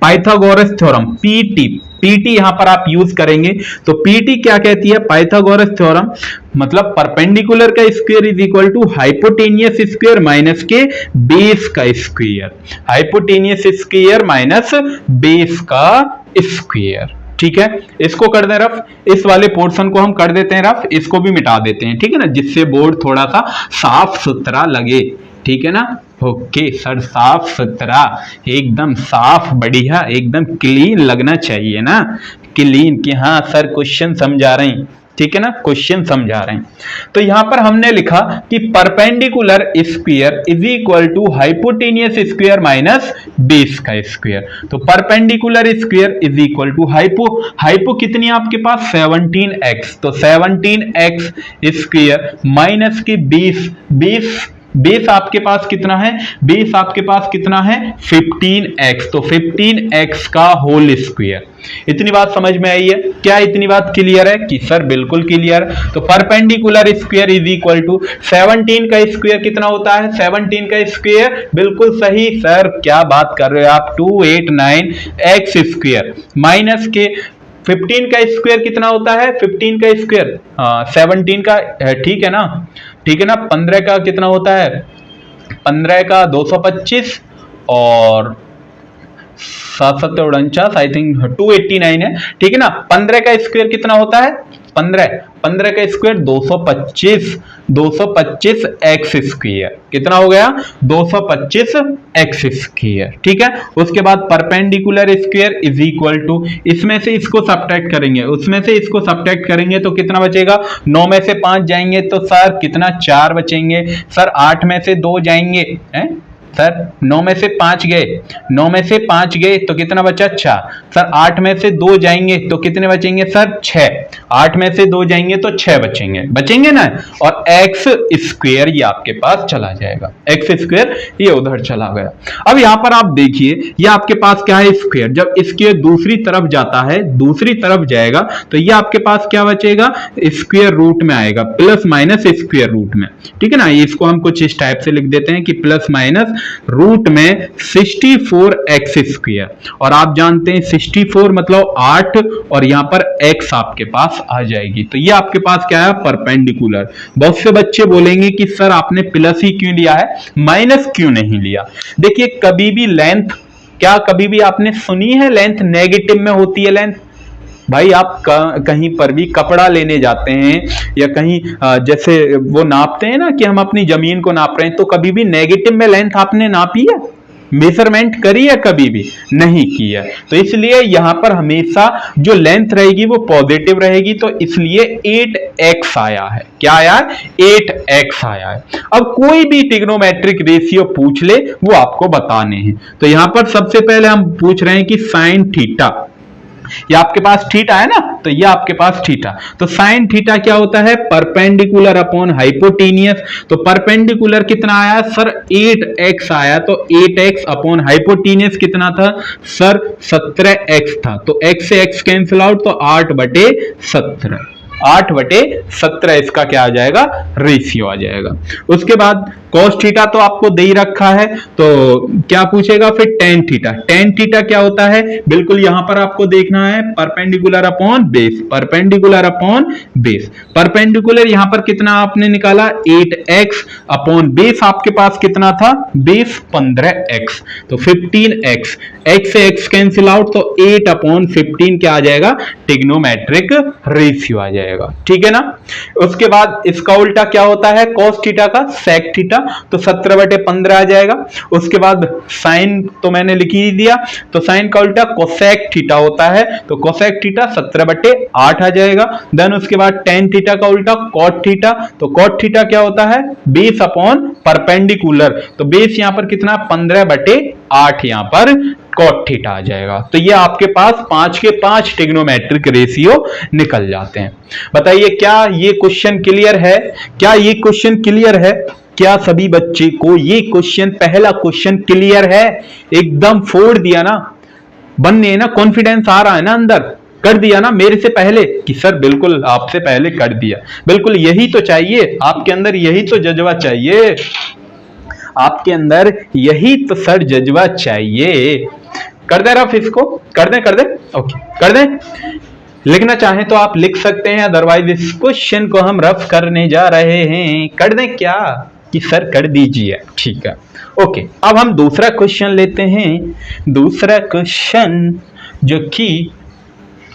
पाइथागोरस थ्योरम, पीटी यहां पर आप यूज करेंगे। तो पीटी क्या कहती है, पाइथागोरस थ्योरम, मतलब परपेंडिकुलर का square is equal to hypotenuse square minus के बेस का square, hypotenuse square minus base का स्क्वायर, ठीक है। इसको कर दें रफ, इस वाले पोर्शन को हम कर देते हैं रफ, इसको भी मिटा देते हैं, ठीक है ना, जिससे बोर्ड थोड़ा सा साफ सुथरा लगे, ठीक है ना। ओके सर, साफ सुथरा, एकदम साफ, बढ़िया, एकदम क्लीन लगना चाहिए ना, क्लीन, कि हाँ सर क्वेश्चन समझा रहे हैं, ठीक है ना, क्वेश्चन समझा रहे हैं। तो यहां पर हमने लिखा कि perpendicular square is equal to hypotenuse square minus base का स्क्वायर। तो perpendicular square is equal to hypo कितनी है आपके पास, 17x, तो 17x स्क्वायर माइनस के बेस आपके पास कितना है, बेस आपके पास कितना है, 15x, तो 15x का होल स्क्वायर। इतनी बात समझ में आई है क्या, इतनी बात क्लियर है कि सर बिल्कुल क्लियर। तो perpendicular square is equal to 17 का स्क्वायर कितना होता है, 17 का स्क्वायर, बिल्कुल सही सर, क्या बात कर रहे हो आप, 289x स्क्वायर माइनस के 15 का स्क्वायर कितना होता है, 15 का स्क्वायर 17 का, ठीक है ना, ठीक है ना। 15 का कितना होता है, 15 का 225 और सात सत्तर 49 आई थिंक 289 है, ठीक है ना। 15 का स्क्वायर कितना होता है? 15 का स्क्वायर 225 एक्स स्क्वायर कितना हो गया? 225 एक्स स्क्वायर, ठीक है। उसके बाद perpendicular square is equal to, इसमें से इसको सब्ट्रैक्ट करेंगे, उसमें से इसको सब्ट्रैक्ट करेंगे तो कितना बचेगा? 9 में से 5 जाएंगे तो सर कितना? 4 बचेंगे। सर 8 में से 2 जाएंगे, हैं सर 9 में से 5 गए, 9 में से 5 गए तो कितना बचा? 4। सर 8 में से 2 जाएंगे तो कितने बचेंगे? सर 6। 8 में से 2 जाएंगे तो 6 बचेंगे ना। और एक्स स्क्वायर ये आपके पास चला जाएगा, एक्स स्क्वायर ये उधर चला गया। अब यहां पर आप देखिए, ये आपके पास क्या है? स्क्वायर। जब स्क्वायर दूसरी तरफ जाता है, दूसरी तरफ जाएगा तो ये आपके पास क्या बचेगा? स्क्वायर रूट में आएगा, प्लस माइनस स्क्वायर रूट में, ठीक है ना। इसको हम कुछ इस टाइप से लिख देते हैं कि प्लस माइनस रूट में 64 एक्स स्क्वायर, और आप जानते हैं 64 मतलब 8 और यहां पर x आपके पास आ जाएगी। तो ये आपके पास क्या है? परपेंडिकुलर। बहुत से बच्चे बोलेंगे कि सर आपने प्लस ही क्यों लिया है, माइनस क्यों नहीं लिया? देखिए कभी भी लेंथ, क्या कभी भी आपने सुनी है लेंथ नेगेटिव में होती है? लेंथ भाई आप कहीं पर भी कपड़ा लेने जाते हैं या कहीं जैसे वो नापते हैं ना कि हम अपनी जमीन को नाप रहे हैं, तो कभी भी नेगेटिव में लेंथ आपने नापी है? मेजरमेंट करी है? कभी भी नहीं की है। तो इसलिए यहां पर हमेशा जो लेंथ रहेगी वो पॉजिटिव रहेगी, तो इसलिए 8x आया है। क्या आया? 8x आया है। अब कोई भी ट्रिग्नोमेट्रिक रेशियो पूछ ले वो आपको बताने हैं। तो यहां पर सबसे पहले हम पूछ रहे हैं कि साइन थीटा, ये आपके पास थीटा है ना, तो ये आपके पास थीटा, तो साइन थीटा क्या होता है? Perpendicular upon hypotenuse. तो परपेंडिकुलर कितना आया सर? 8x आया, तो 8x अपॉन हाइपोटेनियस कितना था सर? 17x था। तो x से x कैंसिल आउट, तो 8/17, 8/17 इसका क्या आ जाएगा? रेशियो आ जाएगा। उसके बाद cos थीटा तो आपको दे ही रखा है, तो क्या पूछेगा फिर? tan theta. tan थीटा क्या होता है? बिल्कुल यहां पर आपको देखना है, perpendicular upon base, perpendicular upon base. Perpendicular यहां पर कितना आपने निकाला? 8x अपॉन बेस आपके पास कितना था? बेस 15x, तो 15x, x से x कैंसिल आउट, तो 8/15 क्या आ जाएगा? ट्रिग्नोमेट्रिक रेशियो आ जाएगा, ठीक है ना। उसके बाद इसका उल्टा क्या होता है? cos थीटा का sec थीटा, तो 17/15 आ जाएगा। उसके बाद साइन तो मैंने लिख ही दिया, तो साइन का उल्टा कोसेक थीटा होता है, तो कोसेक थीटा 17/8 आ जाएगा। देन उसके बाद टेन थीटा का उल्टा कॉट थीटा, तो कॉट थीटा क्या होता है? बेस अपॉन परपेंडिकुलर, तो बेस यहां पर कितना? 15/8 यहां पर कॉट थीटा आ जाएगा। तो ये आपके पास 5 के 5 ट्रिग्नोमेट्रिक रेशियो निकल जाते हैं। बताइए क्या ये क्वेश्चन क्लियर है? क्या ये क्वेश्चन क्लियर है? क्या सभी बच्चे को ये क्वेश्चन, पहला क्वेश्चन क्लियर है? एकदम फोड़ दिया ना, बनने ना, कॉन्फिडेंस आ रहा है ना अंदर, कर दिया ना मेरे से पहले कि सर बिल्कुल आपसे पहले कर दिया। बिल्कुल यही तो चाहिए आपके अंदर, यही तो जज्बा चाहिए आपके अंदर, यही तो सर जज्बा चाहिए। कर दे रफ इसको, कर दे ओके कर दे। लिखना चाहें तो आप लिख सकते हैं, अदरवाइज इस क्वेश्चन को हम रफ करने जा रहे हैं। कर दें क्या कि सर कर दीजिए, ठीक है ओके। अब हम दूसरा क्वेश्चन लेते हैं, दूसरा क्वेश्चन जो कि,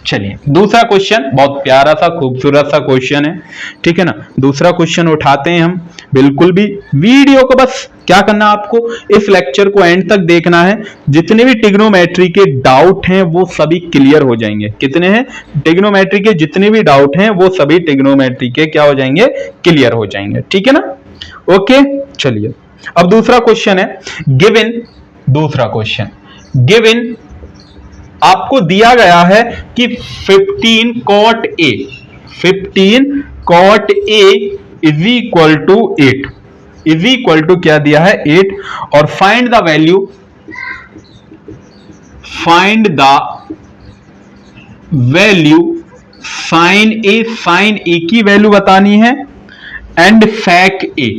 चलिए दूसरा क्वेश्चन बहुत प्यारा सा खूबसूरत सा क्वेश्चन है, ठीक है ना। दूसरा क्वेश्चन उठाते हैं हम। बिल्कुल भी वीडियो को बस क्या करना, आपको इस लेक्चर को एंड तक देखना है। जितने भी ट्रिग्नोमेट्री के डाउट हैं वो सभी क्लियर हो जाएंगे। कितने हैं? ट्रिग्नोमेट्री के जितने भी डाउट हैं वो सभी ट्रिग्नोमेट्री के क्या हो जाएंगे? क्लियर हो जाएंगे, ठीक है ना। ओके चलिए अब दूसरा क्वेश्चन है, गिवन, दूसरा क्वेश्चन गिवन आपको दिया गया है कि 15 cot A, 15 cot A is equal to 8, is equal to क्या दिया है? 8, और find the value, find the value sine A, sine A की वैल्यू बतानी है, and sec A,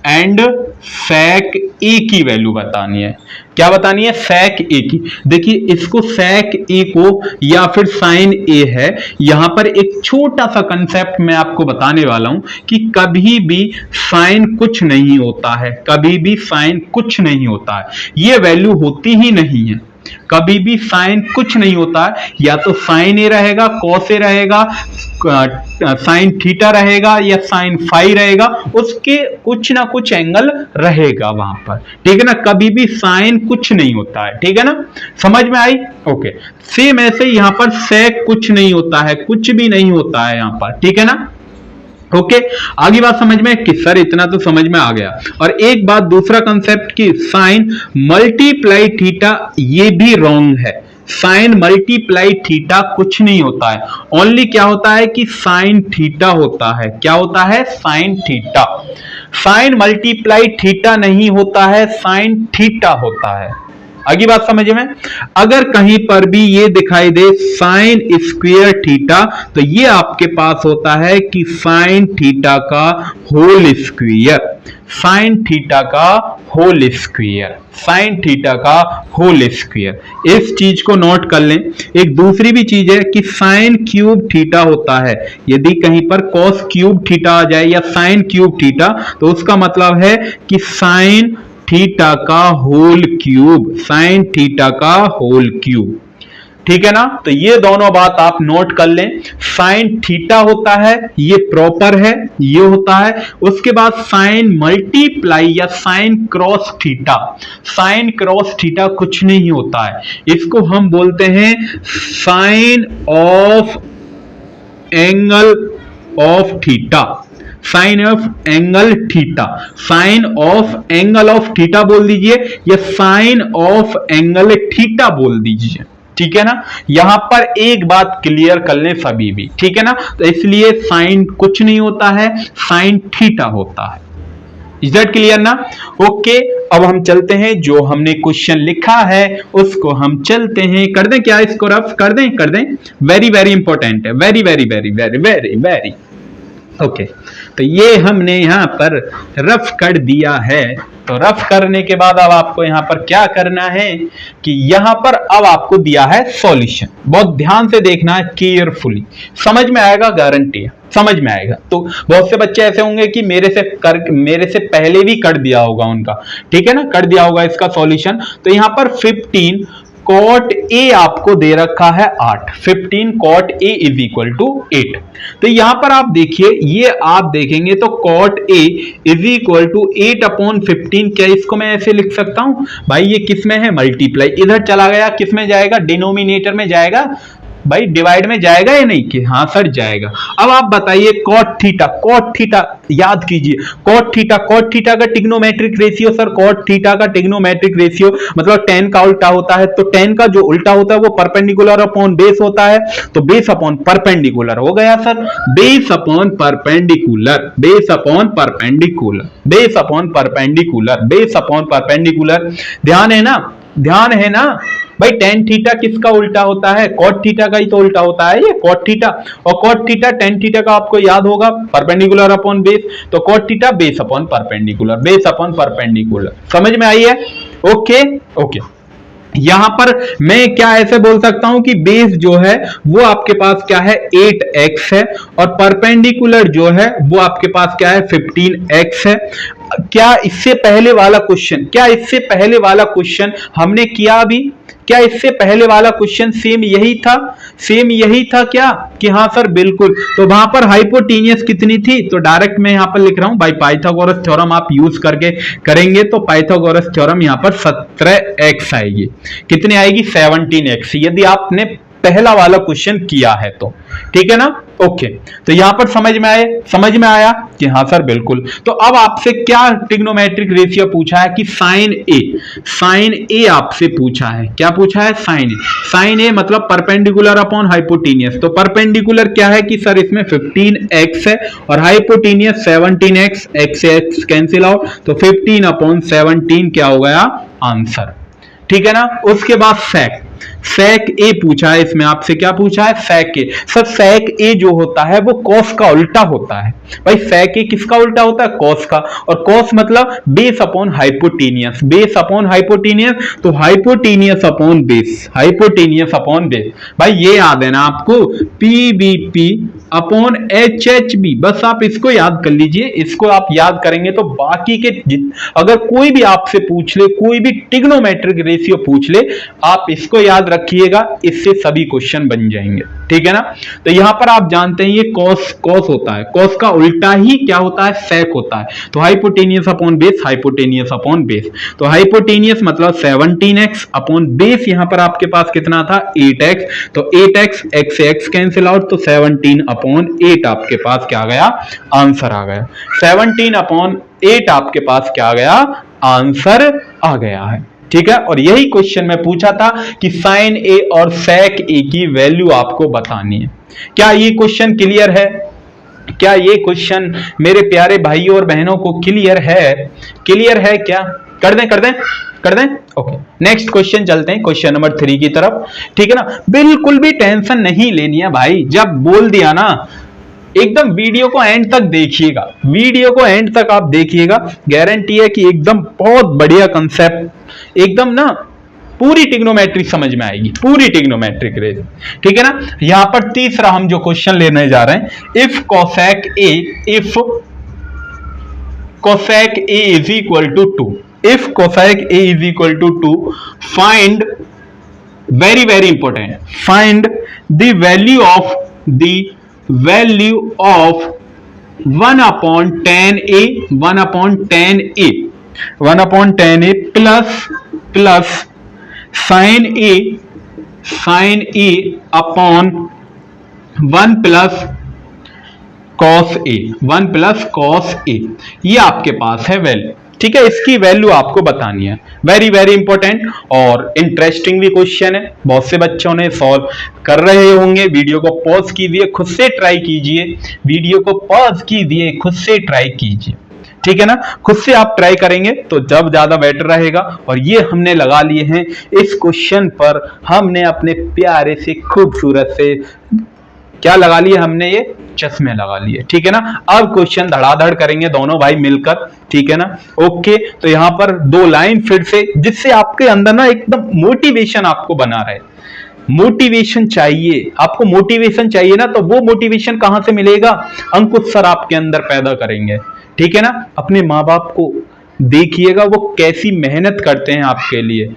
and sec A की वैल्यू बतानी है। क्या बतानी है? sec ए की। देखिए इसको sec ए को या फिर sin ए है, यहां पर एक छोटा सा कंसेप्ट मैं आपको बताने वाला हूं कि कभी भी sin कुछ नहीं होता है, कभी भी sin कुछ नहीं होता है, ये वैल्यू होती ही नहीं है, कभी भी साइन कुछ नहीं होता है, या तो साइन ए रहेगा, कॉस ए रहेगा, साइन थीटा रहेगा या साइन फाई रहेगा, उसके कुछ ना कुछ एंगल रहेगा वहां पर, ठीक है ना। कभी भी साइन कुछ नहीं होता है, ठीक है ना, समझ में आई। ओके, सेम ऐसे यहां पर सेक कुछ नहीं होता है, कुछ भी नहीं होता है यहां पर, ठीक है ना। ओके, आगे बात समझ में कि सर इतना तो समझ में आ गया। और एक बात दूसरा कंसेप्ट की साइन मल्टीप्लाई थीटा, ये भी रॉन्ग है। साइन मल्टीप्लाई थीटा कुछ नहीं होता है, ओनली क्या होता है कि साइन थीटा होता है। क्या होता है? Sine theta. Sine multiply theta नहीं होता है, साइन थीटा होता है। आगे बात समझ में। अगर कहीं पर भी ये दिखाई दे साइन स्क्वायर थीटा, तो ये आपके पास होता है कि साइन थीटा का होल स्क्वायर, साइन थीटा का होल स्क्वायर, साइन थीटा का होल स्क्वायर। इस चीज को नोट कर लें। एक दूसरी भी चीज है कि साइन क्यूब थीटा होता है। यदि कहीं पर कॉस क्यूब थीटा आ जाए या साइन क्यूब थीटा, तो उसका मतलब है कि साइन थीटा का होल क्यूब, साइन थीटा का होल क्यूब, ठीक है ना। तो ये दोनों बात आप नोट कर लें। साइन थीटा होता है, ये प्रॉपर है, ये होता है। उसके बाद साइन मल्टीप्लाई या sine cross theta, sine cross theta कुछ नहीं होता है, इसको हम बोलते हैं sine of angle of theta, sine of angle theta, sine of angle of theta बोल दीजिए या साइन ऑफ एंगल थीटा बोल दीजिए, ठीक है ना। यहां पर एक बात क्लियर कर लें सभी भी, ठीक है ना। तो इसलिए साइन कुछ नहीं होता है, साइन थीटा होता है। इज दैट क्लियर ना? ओके, अब हम चलते हैं, जो हमने क्वेश्चन लिखा है उसको हम चलते हैं, कर दें क्या इसको रफ कर दें? कर दें, वेरी वेरी इंपॉर्टेंट है, very very very very very very. Okay, तो ये हमने यहां पर रफ कर दिया है। तो रफ करने के बाद अब आपको यहां पर क्या करना है कि यहां पर अब आपको दिया है सॉल्यूशन। बहुत ध्यान से देखना है, केयरफुली, समझ में आएगा, गारंटी है समझ में आएगा। तो बहुत से बच्चे ऐसे होंगे कि मेरे से पहले भी कर दिया होगा उनका, ठीक है ना, कर दिया होगा इसका सॉल्यूशन। तो यहां पर 15 कॉट ए आपको दे रखा है 8, 15 cot A is equal to 8। तो यहां पर आप देखिए, ये आप देखेंगे तो cot A is equal to 8 upon 15। क्या इसको मैं ऐसे लिख सकता हूं भाई? ये किस में है? मल्टीप्लाई, इधर चला गया, किस में जाएगा? डिनोमिनेटर में जाएगा भाई, डिवाइड में जाएगा या नहीं? कि हाँ सर जाएगा। अब आप बताइए कॉट थीटा, कॉट थीटा याद कीजिए, कॉट थीटा, कॉट थीटा का trigonometric ratio sir, cot theta का टिग्नोमेट्रिक रेशियो मतलब 10 का उल्टा होता है। तो 10 का जो उल्टा होता है वो परपेंडिकुलर अपॉन बेस होता है, तो बेस अपॉन परपेंडिकुलर हो गया sir, base upon perpendicular, base upon perpendicular, base upon perpendicular, base upon perpendicular. ध्यान है ना, ध्यान है ना भाई। टेन थीटा किसका उल्टा होता है? कॉट थीटा का ही तो उल्टा होता है ये, कॉट थीटा। और कॉट थीटा टेन थीटा का आपको याद होगा, परपेंडिकुलर अपॉन बेस, तो cot theta base upon perpendicular, base upon perpendicular. समझ में आई है? Okay okay. यहां पर मैं क्या ऐसे बोल सकता हूं कि बेस जो है वो आपके पास क्या है? 8x है, और परपेंडिकुलर जो है वो आपके पास क्या है? 15x है। क्या इससे पहले वाला क्वेश्चन, क्या इससे पहले वाला क्वेश्चन हमने किया अभी? क्या इससे पहले वाला क्वेश्चन सेम यही था? सेम यही था क्या? कि हाँ सर बिल्कुल। तो वहां पर हाइपोटेनियस कितनी थी? तो डायरेक्ट मैं यहां पर लिख रहा हूं भाई, पाइथागोरस थ्योरम आप यूज करके करेंगे तो पाइथागोरस थ्योरम यहां पर 17x आएगी। कितनी आएगी? 17x, यदि आपने पहला वाला क्वेश्चन किया है तो, ठीक है ना। ओके, तो यहां पर समझ में आए, समझ में आया कि हाँ सर बिल्कुल। तो अब आपसे क्या ट्रिग्नोमेट्रिक रेशियो पूछा है कि साइन ए, साइन ए आपसे पूछा है। क्या पूछा है? Sign A. साइन ए मतलब परपेंडिकुलर अपॉन हाइपोटेनियस। तो परपेंडिकुलर क्या है कि सर इसमें 15x है और हाइपोटेनियस 17x, x से x कैंसिल आउट, तो 15 अपॉन 17 क्या हो गया? आंसर, ठीक है ना। उसके बाद सेक, सेक ए पूछा है इसमें आपसे। क्या पूछा है? सेक ए। सर सेक ए जो होता है वो कॉस का उल्टा होता है भाई। सेक ए किसका उल्टा होता है? कॉस का। और कॉस मतलब base upon hypotenuse, base upon hypotenuse, तो hypotenuse upon base, hypotenuse upon base. भाई ये याद है ना आपको, पीबीपी अपॉन HHB, बस आप इसको याद कर लीजिए। इसको आप याद करेंगे तो बाकी के अगर कोई भी आपसे पूछ ले, कोई भी ट्रिग्नोमेट्रिक रेशियो पूछ ले, आप इसको याद रखिएगा, इससे सभी क्वेश्चन बन जाएंगे। ठीक है ना। तो यहां पर आप जानते हैं ये कॉस होता है, कॉस का उल्टा ही क्या होता है, सेक होता है। तो hypotenuse upon base, hypotenuse upon base. तो हाइपोटेनियस मतलब 17x अपॉन बेस, यहां पर आपके पास कितना था 8x, तो 8x, x से x कैंसिल आउट, तो 17 अपॉन 8 आपके पास क्या आ गया, आंसर आ गया। 17 अपॉन 8 आपके पास क्या आ गया, आंसर आ गया है। ठीक है। और यही क्वेश्चन में पूछा था कि साइन ए और सेक ए की वैल्यू आपको बतानी है। क्या ये क्वेश्चन क्लियर है? क्या ये क्वेश्चन मेरे प्यारे भाइयों और बहनों को क्लियर है? क्लियर है क्या? कर दें, कर दें, कर दें। ओके, नेक्स्ट क्वेश्चन चलते हैं, क्वेश्चन नंबर 3 की तरफ। ठीक है ना। बिल्कुल भी टेंशन नहीं लेनी है भाई, जब बोल दिया ना एकदम वीडियो को एंड तक देखिएगा, वीडियो को एंड तक आप देखिएगा, गारंटी है कि एकदम बहुत बढ़िया कंसेप्ट, एकदम ना पूरी ट्रिग्नोमेट्री समझ में आएगी, पूरी ट्रिग्नोमेट्रिक रेशियो। ठीक है ना। यहां पर तीसरा हम जो क्वेश्चन लेने जा रहे हैं, if cosec A is equal to 2, if cosec A is equal to 2, find, very very important, find the value of 1 upon 10a, 1 upon 10a, 1 upon 10a plus sin a upon 1 plus cos a, 1 plus cos a, ये आपके पास है value. ठीक है। इसकी value आपको बतानी है, very very important और इंटरेस्टिंग भी क्वेश्चन है। बहुत से बच्चों ने सॉल्व कर रहे होंगे। वीडियो को पॉज कीजिए, खुद से ट्राई कीजिए, वीडियो को पॉज कीजिए, खुद से ट्राई कीजिए। ठीक है ना। खुद से आप ट्राई करेंगे तो जब ज्यादा बेटर रहेगा। और ये हमने लगा लिए हैं इस क्वेश्चन पर, हमने अपने प्यारे से खूबसूरत से क्या लगा लिए, हमने ये चश्मे लगा लिए। ठीक है ना। अब क्वेश्चन धड़ाधड़ करेंगे दोनों भाई मिलकर। ठीक है ना। ओके, तो यहां पर 2 लाइन फिर से, जिससे आपके अंदर ना एकदम मोटिवेशन आपको बना रहे। मोटिवेशन चाहिए आपको, मोटिवेशन चाहिए ना, तो वो मोटिवेशन कहां से मिलेगा, अंकुश सर आपके अंदर पैदा करेंगे। ठीक है ना। अपने माँ बाप को देखिएगा वो कैसी मेहनत करते हैं आपके लिए।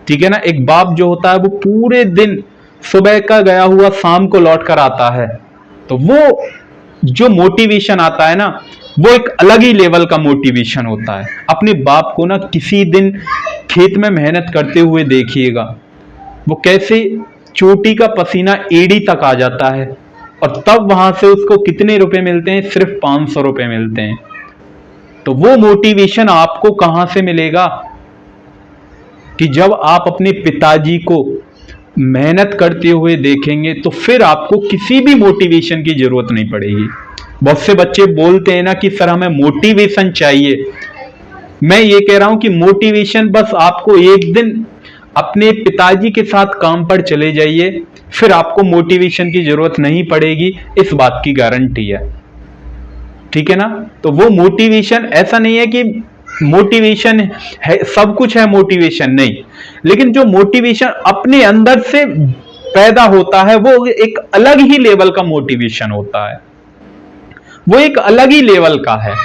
ठीक है ना। एक बाप जो होता है वो पूरे दिन सुबह का गया हुआ शाम को लौट कर आता है, तो वो जो मोटिवेशन आता है ना, वो एक अलग ही लेवल का मोटिवेशन होता है। अपने बाप को ना किसी दिन खेत में मेहनत करते हुए देखिएगा, वो कैसे चोटी का पसीना एड़ी तक आ जाता है, और तब वहां से उसको कितने रुपए मिलते हैं, सिर्फ 500 रुपए मिलते हैं। तो वो मोटिवेशन आपको कहां से मिलेगा, कि जब आप अपने पिताजी को मेहनत करते हुए देखेंगे तो फिर आपको किसी भी मोटिवेशन की जरूरत नहीं पड़ेगी। बहुत से बच्चे बोलते हैं ना कि सर हमें मोटिवेशन चाहिए। मैं ये कह रहा हूं कि मोटिवेशन बस आपको एक दिन अपने पिताजी के साथ काम पर चले जाइए, फिर आपको मोटिवेशन की जरूरत नहीं पड़ेगी, इस बात की गारंटी है। ठीक है ना। तो वो मोटिवेशन ऐसा नहीं है कि मोटिवेशन है सब कुछ है, मोटिवेशन नहीं, लेकिन जो मोटिवेशन अपने अंदर से पैदा होता है वो एक अलग ही लेवल का मोटिवेशन होता है, वो एक अलग ही लेवल का है।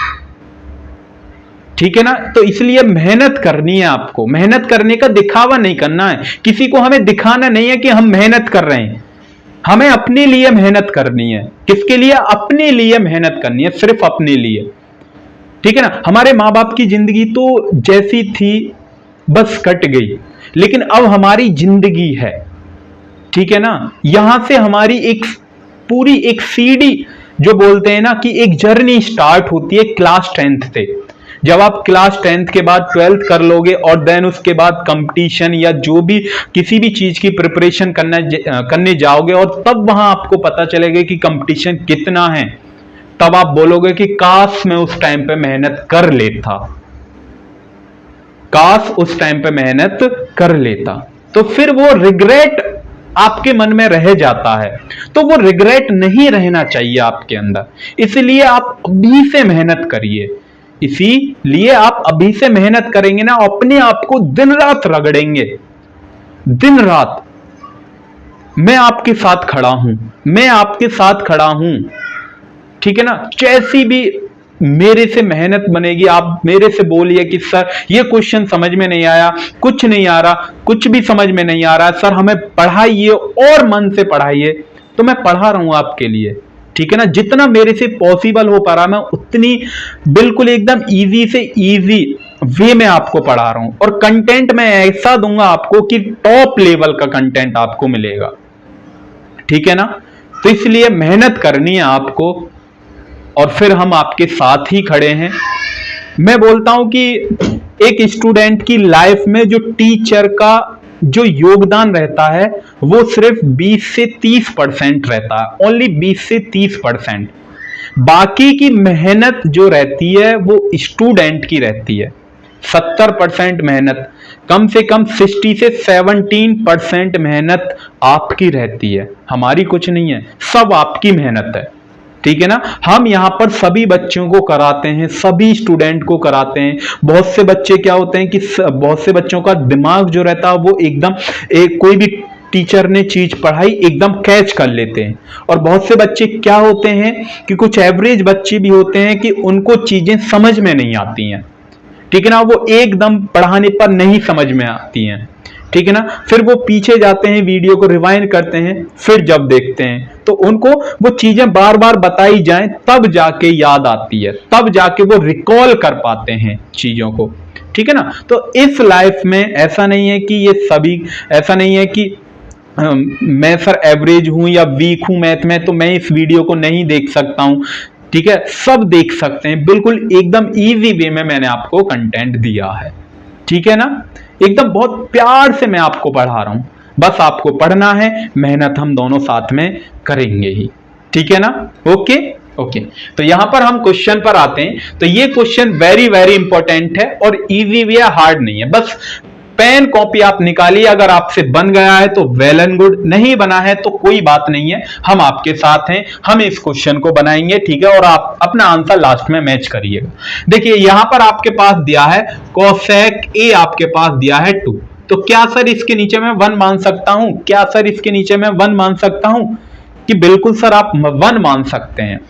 ठीक है ना। तो इसलिए मेहनत करनी है आपको, मेहनत करने का दिखावा नहीं करना है, किसी को हमें दिखाना नहीं है कि हम मेहनत कर रहे हैं, हमें अपने लिए मेहनत करनी है। किसके लिए? अपने लिए मेहनत करनी है, सिर्फ अपने लिए। ठीक है ना। हमारे माँ बाप की जिंदगी तो जैसी थी बस कट गई, लेकिन अब हमारी जिंदगी है। ठीक है ना। यहां से हमारी एक पूरी एक सीढ़ी, जो बोलते हैं ना कि एक जर्नी स्टार्ट होती है क्लास 10th से। जब आप क्लास 10th के बाद 12th कर लोगे और देन उसके बाद कंपटीशन या जो भी किसी भी चीज की प्रिपरेशन करने जाओगे, और तब वहां आपको पता चलेगा कि कंपटीशन कितना है, तब आप बोलोगे कि काश मैं उस टाइम पे मेहनत कर लेता, काश उस टाइम पे मेहनत कर लेता। तो फिर वो रिग्रेट आपके मन में रह जाता है, तो वो रिग्रेट नहीं रहना चाहिए आपके अंदर। इसलिए आप अभी से मेहनत करिए, इसीलिए आप अभी से मेहनत करेंगे ना, अपने आप को दिन रात रगड़ेंगे, दिन रात। मैं आपके साथ खड़ा हूं, मैं आपके साथ खड़ा हूं, ठीक है ना। जैसी भी मेरे से मेहनत बनेगी, आप मेरे से बोलिए कि सर ये क्वेश्चन समझ में नहीं आया, कुछ नहीं आ रहा, कुछ भी समझ में नहीं आ रहा, सर हमें पढ़ाइए और मन से पढ़ाइए, तो मैं पढ़ा रहा हूं आपके लिए, ठीक है ना। जितना मेरे से पॉसिबल हो पा रहा मैं उतनी बिल्कुल एकदम इजी से इजी वे में आपको पढ़ा रहा हूं, और कंटेंट मैं ऐसा दूंगा आपको कि टॉप लेवल का कंटेंट आपको मिलेगा, ठीक है ना। तो इसलिए मेहनत करनी है आपको, और फिर हम आपके साथ ही खड़े हैं। मैं बोलता हूं कि एक स्टूडेंट की लाइफ में जो टीचर का जो योगदान रहता है वो सिर्फ 20 से 30% रहता है, ओनली 20 से 30%। बाकी की मेहनत जो रहती है वो स्टूडेंट की रहती है। 70% मेहनत, कम से कम 60 से 17% मेहनत आपकी रहती है, हमारी कुछ नहीं है, सब आपकी मेहनत है, ठीक है ना। हम यहां पर सभी बच्चों को कराते हैं, सभी स्टूडेंट को कराते हैं। बहुत से बच्चे क्या होते हैं कि बहुत से बच्चों का दिमाग जो रहता है वो एकदम कोई भी टीचर ने चीज पढ़ाई एकदम कैच कर लेते हैं, और बहुत से बच्चे क्या होते हैं कि कुछ एवरेज बच्चे भी होते हैं कि उनको चीजें समझ में नहीं आती हैं, ठीक है ना। वो एकदम पढ़ाने पर नहीं समझ में आती हैं, ठीक है ना। फिर वो पीछे जाते हैं, वीडियो को रिवाइंड करते हैं, फिर जब देखते हैं तो उनको वो चीजें बार बार बताई जाएं तब जाके याद आती है, तब जाके वो रिकॉल कर पाते हैं चीजों को, ठीक है ना। तो इस लाइफ में ऐसा नहीं है कि ये सभी, ऐसा नहीं है कि मैं सर एवरेज हूं या वीक हूं मैथ में तो मैं इस वीडियो को नहीं देख सकता हूं, ठीक है। सब देख सकते हैं, बिल्कुल एकदम इजी वे में मैंने आपको कंटेंट दिया है, ठीक है ना। एकदम बहुत प्यार से मैं आपको पढ़ा रहा हूं, बस आपको पढ़ना है, मेहनत हम दोनों साथ में करेंगे ही, ठीक है ना। ओके ओके, तो यहां पर हम क्वेश्चन पर आते हैं। तो ये क्वेश्चन वेरी वेरी इंपॉर्टेंट है और इजी भी है, हार्ड नहीं है। बस पेन कॉपी आप निकालिए, अगर आपसे बन गया है तो वेल एंड गुड, नहीं बना है तो कोई बात नहीं है, हम आपके साथ हैं, हम इस क्वेश्चन को बनाएंगे, ठीक है। और आप अपना आंसर लास्ट में मैच करिएगा। देखिए यहां पर आपके पास दिया है कोसेक ए, आपके पास दिया है 2, तो क्या सर इसके नीचे मैं 1 मान सकता हूं? क्या सर इसके नीचे मैं 1 मान सकता हूं? कि बिल्कुल सर आप 1 मान सकते हैं,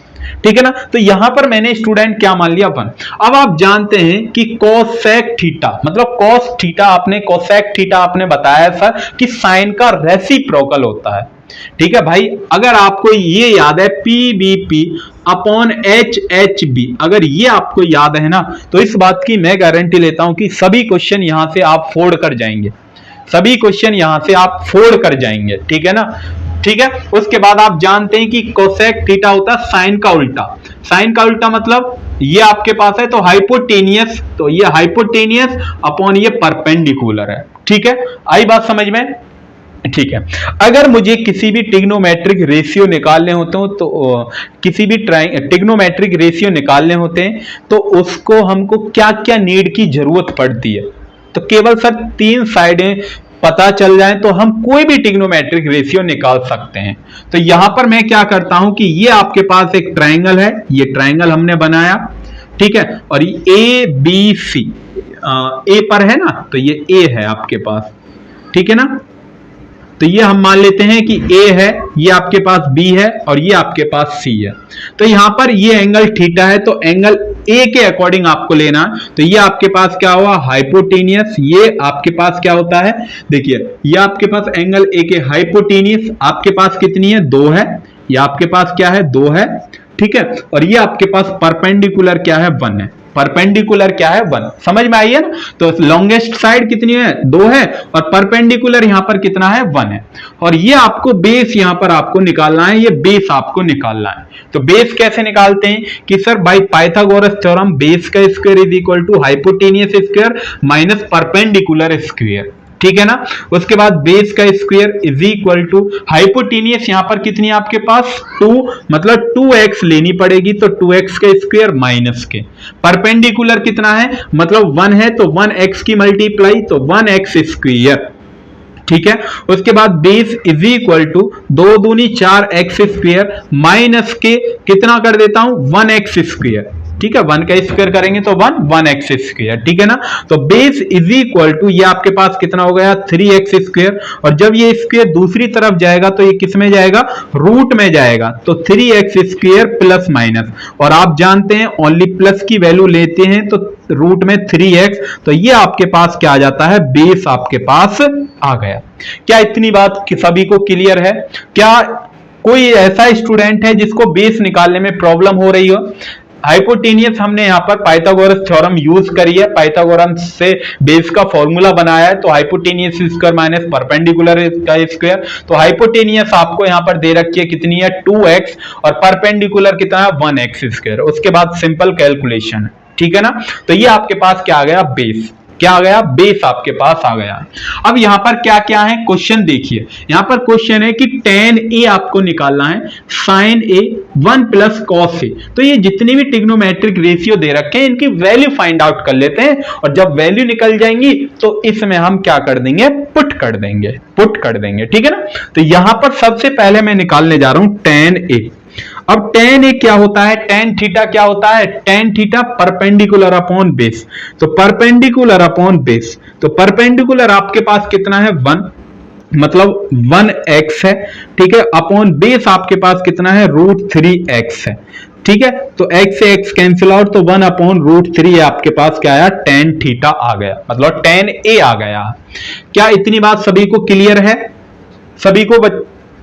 ठीक है ना। तो यहां पर मैंने स्टूडेंट क्या मान लिया 1। अब आप जानते हैं कि कोसेक थीटा मतलब कॉस थीटा, आपने कोसेक थीटा आपने बताया सर कि साइन का रेसिप्रोकल होता है, ठीक है भाई। अगर आपको ये याद है PBP अपॉन HHB, अगर ये आपको याद है ना, तो इस बात की मैं गारंटी लेता हूं कि सभी क्वेश्चन यहां से आप फोड़ कर जाएंगे, सभी क्वेश्चन यहां से आप फोड़ कर जाएंगे, ठीक है ना। ठीक है, उसके बाद आप जानते हैं कि कोसेक थीटा होता है साइन का उल्टा। साइन का उल्टा मतलब ये आपके पास है तो हाइपोटेनियस, तो ये हाइपोटेनियस अपॉन ये परपेंडिकुलर है, ठीक है। आई बात समझ में? ठीक है। अगर मुझे किसी भी ट्रिग्नोमेट्रिक रेशियो निकालने होते हो तो किसी भी ट्रिग्नोमेट्रिक रेशियो निकालने होते हैं तो उसको हमको क्या क्या नीड की जरूरत पड़ती है, तो केवल सर 3 साइडें पता चल जाए तो हम कोई भी ट्रिग्नोमेट्रिक रेशियो निकाल सकते हैं। तो यहां पर मैं क्या करता हूं कि ये आपके पास एक ट्राइंगल है, ये ट्राइंगल हमने बनाया, ठीक है, और ये ABC ए पर है ना, तो ये ए है आपके पास, ठीक है ना। तो ये हम मान लेते हैं कि A है, ये आपके पास B है और ये आपके पास C है। तो यहां पर ये एंगल थीटा है तो एंगल A के अकॉर्डिंग आपको लेना, तो ये आपके पास क्या हुआ हाइपोटेनियस, ये आपके पास क्या होता है, देखिए ये आपके पास एंगल A के हाइपोटेनियस आपके पास कितनी है 2 है, ये आपके पास क्या है 2 है, ठीक है। और ये आपके पास परपेंडिकुलर क्या है 1 है, परपेंडिकुलर क्या है 1, समझ में आई है ना। तो लॉन्गेस्ट साइड कितनी है 2 है और परपेंडिकुलर यहां पर कितना है 1 है। और ये आपको बेस यहां पर आपको निकालना है, ये बेस आपको निकालना है। तो बेस कैसे निकालते हैं कि sir by Pythagoras theorem base का square is equal to hypotenuse square minus perpendicular square, ठीक है ना। उसके बाद बेस का square is equal to hypotenuse यहां पर कितनी है आपके पास 2, मतलब 2x लेनी पड़ेगी, तो 2x का स्क्वायर माइनस के, परपेंडिकुलर कितना है मतलब 1 है तो 1x की मल्टीप्लाई तो 1x स्क्वायर, ठीक है। उसके बाद बेस इज इक्वल टू 2 दूनी 4x स्क्वायर माइनस के कितना कर देता हूं 1x स्क्वायर, ठीक है, 1 का स्क्वायर करेंगे तो 1x स्क्वायर, ठीक है ना। तो बेस इज इक्वल टू ये आपके पास कितना हो गया 3x स्क्वायर, और जब ये स्क्वायर दूसरी तरफ जाएगा तो ये किस में जाएगा, रूट में जाएगा, तो 3x स्क्वायर प्लस माइनस, और आप जानते हैं ओनली प्लस की वैल्यू लेते हैं तो रूट में 3x, तो ये आपके पास क्या आ जाता है, बेस आपके पास आ गया। क्या इतनी बात सभी को क्लियर है? क्या कोई ऐसा स्टूडेंट है जिसको बेस निकालने में प्रॉब्लम हो रही हो? हाइपोटेनियस हमने यहाँ पर पाइथागोरस थ्योरम यूज करी है, पाइथागोरस से बेस का फॉर्मूला बनाया है, तो हाइपोटेनियस स्क्वायर माइनस परपेंडिकुलर का स्क्वायर, तो हाइपोटेनियस आपको यहाँ पर दे रखी है कितनी है 2x, और परपेंडिकुलर कितना है 1x स्क्वायर, उसके बाद सिंपल कैलकुलेशन है, ठीक है ना। तो ये आपके पास क्या आ गया, बेस, क्या आ गया, बेस आपके पास आ गया। अब यहां पर क्या क्या है क्वेश्चन देखिए, यहां पर क्वेश्चन है कि tan a आपको निकालना है, sin a 1 plus cos a, तो ये जितनी भी ट्रिग्नोमेट्रिक रेशियो दे रखे हैं इनकी वैल्यू फाइंड आउट कर लेते हैं, और जब वैल्यू निकल जाएंगी तो इसमें हम क्या कर देंगे, पुट कर देंगे, ठीक है ना। तो यहां पर सबसे पहले मैं निकालने जा रहा हूं tan a। अब tan a क्या होता है, tan थीटा क्या होता है, tan theta perpendicular upon base, तो परपेंडिकुलर अपॉन बेस, तो परपेंडिकुलर आपके पास कितना है 1, मतलब 1x है, ठीक है, अपॉन बेस आपके पास कितना है √3x है, ठीक है। तो x से x कैंसिल आउट, तो 1 अपॉन √3 आपके पास क्या आया, tan थीटा आ गया, मतलब tan a आ गया। क्या इतनी बात सभी को क्लियर है, सभी को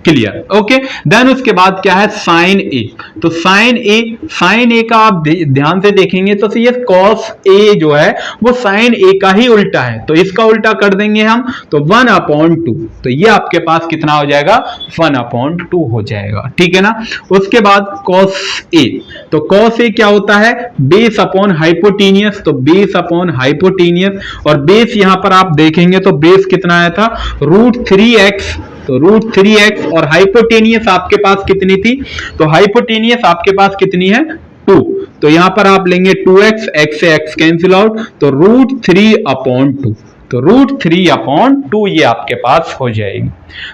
क्लियर, ओके। देन उसके बाद क्या है साइन ए, तो साइन ए का आप ध्यान से देखेंगे तो ये कॉस ए जो है वो साइन ए का ही उल्टा है, तो इसका उल्टा कर देंगे हम, तो 1/2, तो ये आपके पास कितना हो जाएगा 1/2 हो जाएगा, ठीक है ना। उसके बाद कॉस ए, तो कॉस ए क्या होता है, बेस अपॉन हाइपोटेनियस, तो बेस अपॉन हाइपोटेनियस, और बेस यहां पर आप देखेंगे तो बेस कितना आया था √3x, तो √3x, और हाइपोटेनियस आपके पास कितनी थी, तो हाइपोटेनियस आपके पास कितनी है 2, तो यहां पर आप लेंगे 2x, x से x कैंसिल आउट, तो √3/2, तो √3/2 ये आपके पास हो जाएगी।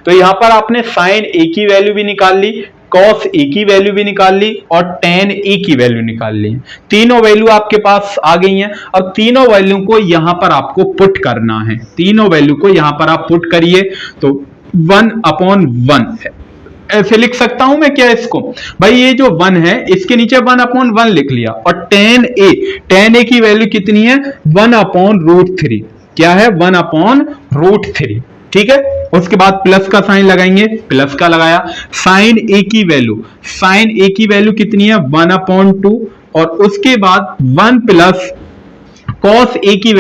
तो यहां पर आपने साइन ए की वैल्यू भी निकाल ली, कॉस ए की वैल्यू भी निकाल ली, और tan ए की वैल्यू निकाल ली, तीनों वैल्यू आपके पास आ गई हैं। अब तीनों वैल्यू को यहां पर आपको पुट करना है, तीनों वैल्यू को यहां पर आप पुट करिए, तो 1/1 ऐसे लिख सकता हूं मैं क्या इसको, भाई ये जो 1 है इसके नीचे 1/1 लिख लिया, और tan a की वैल्यू कितनी है 1/√3, क्या है 1/√3, ठीक है। उसके बाद प्लस का साइन लगाएंगे, प्लस का लगाया, साइन ए की वैल्यू कितनी है 1/2, और उसके बाद 1 प्लस कॉस ए की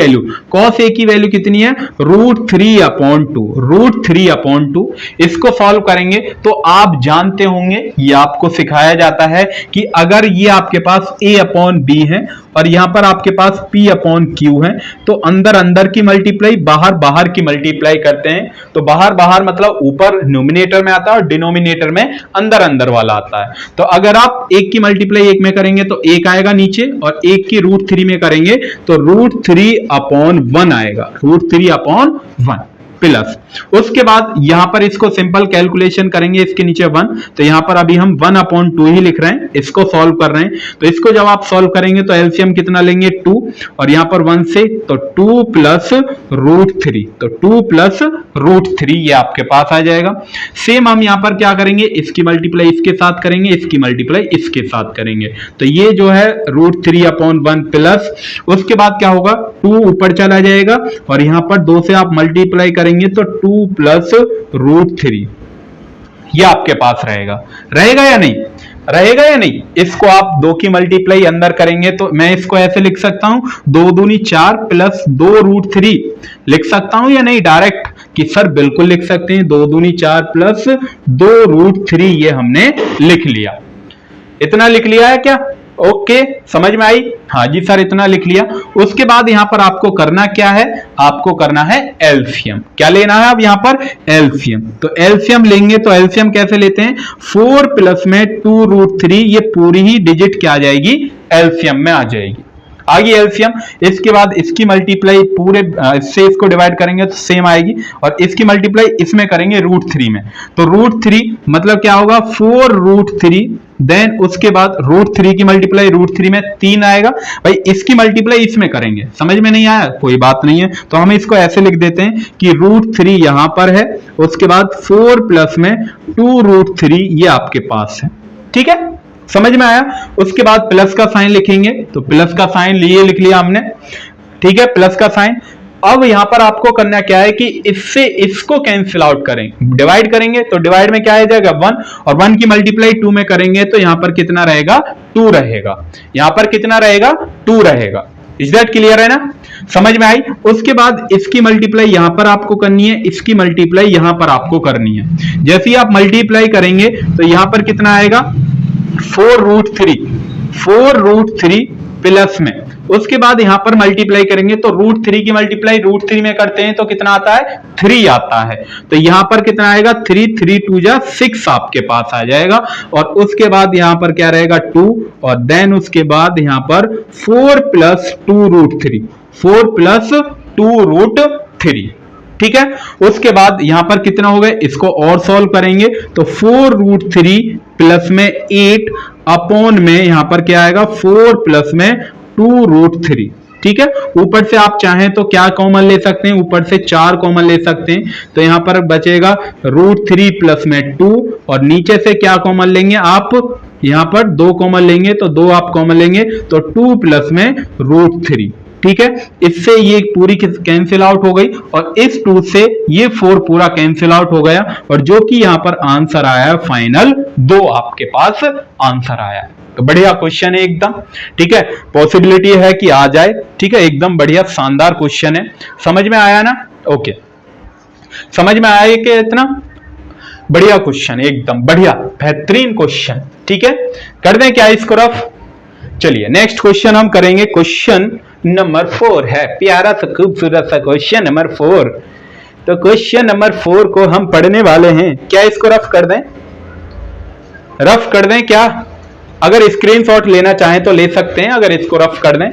वैल्यू कितनी है √3/2, इसको सॉल्व करेंगे तो आप जानते होंगे, ये आपको सिखाया जाता है कि अगर ये आपके पास a/b है और यहां पर आपके पास p/q है, तो अंदर अंदर की मल्टीप्लाई, बाहर बाहर की मल्टीप्लाई करते हैं, तो बाहर बाहर मतलब ऊपर न्यूमिनेटर में आता है और डिनोमिनेटर में अंदर अंदर वाला आता है। तो अगर आप एक की मल्टीप्लाई एक में करेंगे तो एक आएगा नीचे, और एक की √3 में करेंगे तो √3/1 आएगा, √3/1 प्लस, उसके बाद यहां पर इसको सिंपल कैलकुलेशन करेंगे, इसके नीचे 1, तो यहां पर अभी हम 1/2 ही लिख रहे हैं, इसको सॉल्व कर रहे हैं, तो इसको जब आप सॉल्व करेंगे तो एलसीएम कितना लेंगे 2, और यहां पर 1 से, तो 2 प्लस √3, तो 2 प्लस √3 ये आपके पास आ जाएगा। सेम हम यहां पर क्या करेंगे, इसकी मल्टीप्लाई इसके साथ करेंगे, इसकी मल्टीप्लाई इसके साथ करेंगे, तो ये जो है √3/1 प्लस, उसके बाद क्या होगा 2 ऊपर चला जाएगा, और यहां पर 2 से आप मल्टीप्लाई करेंगे तो 2 प्लस √3 ये आपके पास रहेगा या नहीं, रहेगा या नहीं। इसको आप 2 की मल्टीप्लाई अंदर करेंगे तो मैं इसको ऐसे लिख सकता हूं 2 दूनी 4 प्लस 2√3 लिख सकता हूं या नहीं डायरेक्ट, कि सर बिल्कुल लिख सकते हैं, 2 दूनी 4 प्लस 2√3 ये हमने लिख लिया, इतना लिख लिया है क्या, ओके समझ में आई, हाँ जी सर इतना लिख लिया। उसके बाद यहां पर आपको करना क्या है, आपको करना है एलसीएम, क्या लेना है अब यहां पर एलसीएम, तो एलसीएम लेंगे, तो एलसीएम कैसे लेते हैं 4 प्लस में 2√3 ये पूरी ही डिजिट क्या आ जाएगी एलसीएम में आ जाएगी, आ गई एलसीएम। इसके बाद इसकी मल्टीप्लाई पूरे इससे इसको डिवाइड करेंगे तो सेम आएगी, और इसकी मल्टीप्लाई इसमें करेंगे √3 में, तो √3 मतलब क्या होगा 4√3, देन उसके बाद √3 की मल्टीप्लाई √3 में 3 आएगा। भाई इसकी मल्टीप्लाई इसमें करेंगे, समझ में नहीं आया कोई बात नहीं है, तो हम इसको ऐसे लिख देते हैं कि √3 यहां पर है, उसके बाद 4 प्लस में 2√3 ये आपके पास है। ठीक है, समझ में आया। उसके बाद प्लस का साइन लिखेंगे, तो प्लस का साइन लिए लिख लिया हमने। ठीक है, प्लस का साइन। अब यहां पर आपको करना क्या है कि इससे इसको कैंसिल आउट करें, डिवाइड करेंगे, तो डिवाइड में क्या आ जाएगा 1, और 1 की मल्टीप्लाई 2 में करेंगे तो यहां पर कितना रहेगा 2 रहेगा, यहां पर कितना रहेगा 2 रहेगा। इज दैट क्लियर है ना, समझ में आई। उसके बाद इसकी मल्टीप्लाई यहां पर आपको करनी है, इसकी मल्टीप्लाई यहां पर आपको करनी है। जैसे ही आप मल्टीप्लाई करेंगे तो यहां पर कितना आएगा 4√3 प्लस में, उसके बाद यहां पर मल्टीप्लाई करेंगे तो √3 की मल्टीप्लाई √3 में करते हैं तो कितना आता है 3 आता है, तो यहां पर कितना आएगा 3, 3 2 जा 6 आपके पास आ जाएगा, और उसके बाद यहां पर क्या रहेगा 2, और देन उसके बाद यहां पर 4 प्लस 2√3, 4 प्लस 2√3। ठीक है, उसके बाद यहां पर कितना हो गया, इसको और सॉल्व करेंगे तो 4√3 प्लस में 8 अपॉन में यहां पर क्या आएगा 4 प्लस में 2√3। ठीक है, ऊपर से आप चाहें तो क्या कॉमन ले सकते हैं, ऊपर से 4 कॉमन ले सकते हैं, तो यहां पर बचेगा √3 प्लस में 2, और नीचे से क्या कॉमन लेंगे आप, यहां पर 2 कॉमन लेंगे, तो 2 आप कॉमन लेंगे तो 2 प्लस में √3। ठीक है, इससे ये पूरी कैंसिल आउट हो गई, और इस 2 से ये 4 पूरा कैंसिल आउट हो गया, और जो कि यहां पर आंसर आया है फाइनल 2 आपके पास आंसर आया है। तो बढ़िया क्वेश्चन है एकदम। ठीक है, पॉसिबिलिटी है कि आ जाए। ठीक है, एकदम बढ़िया शानदार क्वेश्चन है, समझ में आया ना। ओके, समझ में आया कि इतना बढ़िया क्वेश्चन, एकदम बढ़िया बेहतरीन क्वेश्चन। ठीक है, कर दें क्या इसको रफ। चलिए नेक्स्ट क्वेश्चन हम करेंगे, क्वेश्चन नंबर 4 है, प्यारा सा खूबसूरत सा क्वेश्चन नंबर 4। तो क्वेश्चन नंबर 4 को हम पढ़ने वाले हैं, क्या इसको रफ कर दें, रफ कर दें क्या, अगर स्क्रीनशॉट लेना चाहें तो ले सकते हैं, अगर इसको रफ कर दें